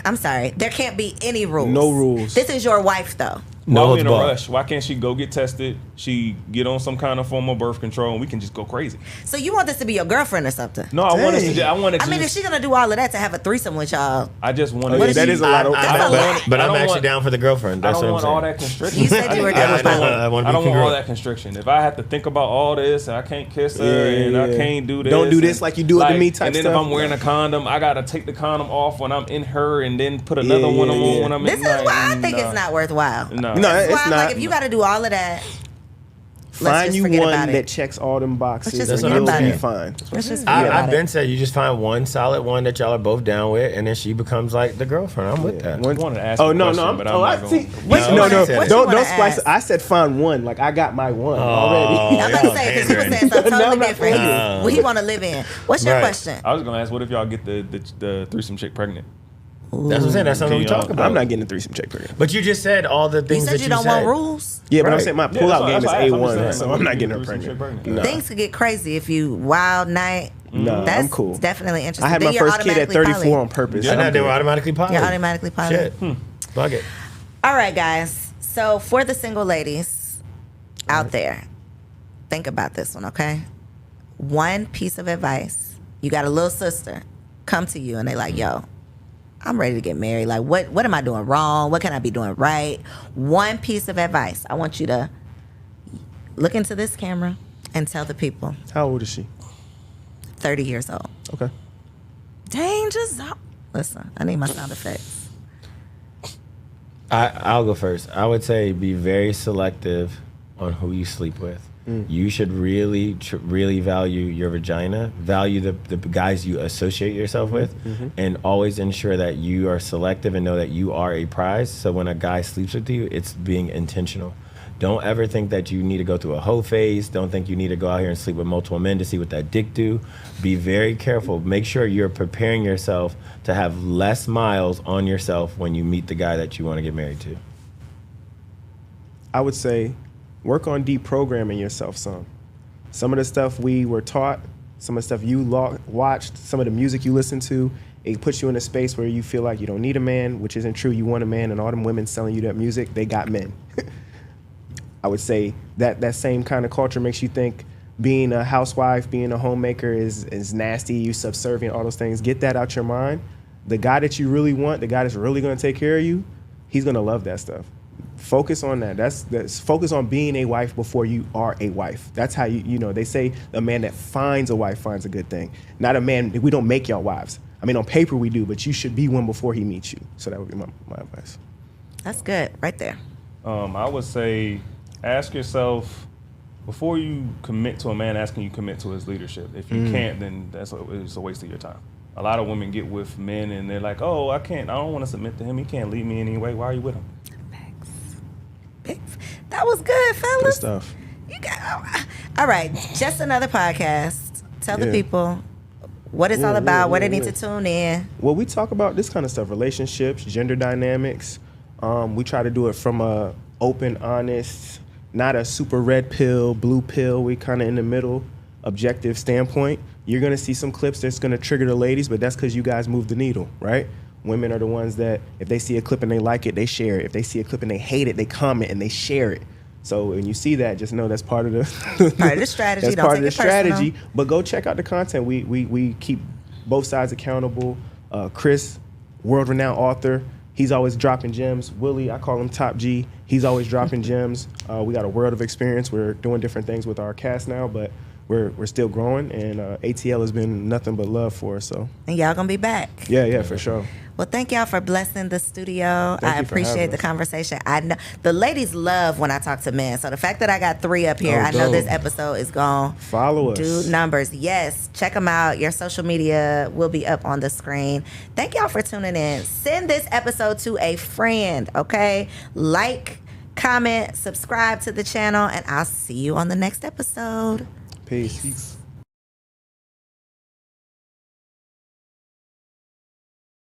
I'm sorry. There can't be any rules. No rules. This is your wife, though. Why No we in a holds barred. rush? Why can't she go get tested? She get on some kind of form of birth control, and we can just go crazy. So you want this to be your girlfriend or something? No, I want us to. Dang. I want to. I mean, if she's gonna do all of that to have a threesome with y'all, I just want Oh, to. yeah, that is a lot of. That's a lot. But I I'm don't actually want- down for the girlfriend. I That's don't what want I'm all saying. that constriction. You said you were down I for don't it. I wanna I be don't want all congruent. that constriction. If I have to think about all this and I can't kiss her and I can't do this, Don't do this and, like you do it to me type And then stuff. if I'm wearing a condom, I gotta take the condom off when I'm in her and then put another one on when I'm this in. is why I think it's not worthwhile. No. No, That's it's why I'm not. like, if you got to do all of that, let's Find just you forget one about that it. checks all them boxes. Let's just and forget you'll about be it. fine. Let's just forget about I've it. been said you just find one solid one that y'all are both down with, and then she becomes like the girlfriend. I'm with that. I wanted to ask Oh you a no, question, no, I'm, but I'm oh, not I going see. to. What you No, wanna- no, what you don't wanna splice. ask? I said find one. Like I got my one already. I'm about to say, because he was saying something No, totally I'm not different. playing. What he want to live in. What's your Right. question? I was gonna ask, what if y'all get the threesome chick pregnant? That's what I'm saying. That's something we Can y'all- talk about. I'm not getting a threesome check pregnant. But you just said all the You things said that you don't want rules. Yeah, but I'm Right. saying my Yeah, pull that's out why- game is that's why I asked. I'm just A1, saying, so like, I'm not you getting her threesome chick pregnant. pregnant. No. Things could get crazy if you wild night. No, That's I'm cool. definitely interesting. I had Then my you're first kid at automatically 34 poly. on purpose. Yeah, I'm they were good. automatically poly. You're automatically poly. Shit. Fuck it. All right, guys. So for the single ladies out there, think about this one, okay? One piece of advice. You got a little sister come to you and they like, yo, I'm ready to get married. Like, what am I doing wrong? What can I be doing right? One piece of advice. I want you to look into this camera and tell the people. How old is she? 30 years old. Okay. Danger zone. Listen, I need my sound effects. I'll go first. I would say be very selective on who you sleep with. You should really, really value your vagina, value the guys you associate yourself with, and always ensure that you are selective and know that you are a prize. So when a guy sleeps with you, it's being intentional. Don't ever think that you need to go through a hoe phase. Don't think you need to go out here and sleep with multiple men to see what that dick do. Be very careful. Make sure you're preparing yourself to have less miles on yourself when you meet the guy that you want to get married to. I would say work on deprogramming yourself some. Some of the stuff we were taught, some of the stuff you watched, some of the music you listened to, it puts you in a space where you feel like you don't need a man, which isn't true. You want a man, and all them women selling you that music, they got men. I would say that same kind of culture makes you think being a housewife, being a homemaker is nasty, you subservient, all those things. Get that out your mind. The guy that you really want, the guy that's really going to take care of you, he's going to love that stuff. Focus on that. That's focus on being a wife before you are a wife. That's how you know, they say a man that finds a wife finds a good thing. Not a man, we don't make y'all wives. I mean, on paper we do, but you should be one before he meets you. So that would be my advice. That's good, right there. I would say ask yourself, before you commit to a man, asking you commit to his leadership. If you can't, then it's a waste of your time. A lot of women get with men and they're like, oh, I don't want to submit to him. He can't lead me anyway. Why are you with him? That was good, fellas. Good stuff. You got all right. Just another podcast. Tell the Yeah. people what it's all about, where they need to tune in. Well, we talk about this kind of stuff, relationships, gender dynamics. We try to do it from a open, honest, not a super red pill, blue pill. We kind of in the middle, objective standpoint. You're going to see some clips that's going to trigger the ladies, but that's because you guys move the needle, right? Women are the ones that if they see a clip and they like it, they share it. If they see a clip and they hate it, they comment and they share it. So when you see that, just know that's part of the Part of the strategy. That's Don't part of take the it personal. strategy. But go check out the content. We keep both sides accountable. Chris, world-renowned author, he's always dropping gems. Willie, I call him Top G. He's always dropping gems. We got a world of experience. We're doing different things with our cast now, but we're still growing. And ATL has been nothing but love for us. So And y'all gonna be back. yeah, for sure. Well, thank y'all for blessing the studio. Thank I you for appreciate having the us. conversation. I know the ladies love when I talk to men. So the fact that I got 3 up here, Oh, I know this dope. episode is gone. Follow us. Do numbers. Yes. Check them out. Your social media will be up on the screen. Thank y'all for tuning in. Send this episode to a friend, okay? Like, comment, subscribe to the channel, and I'll see you on the next episode. Peace.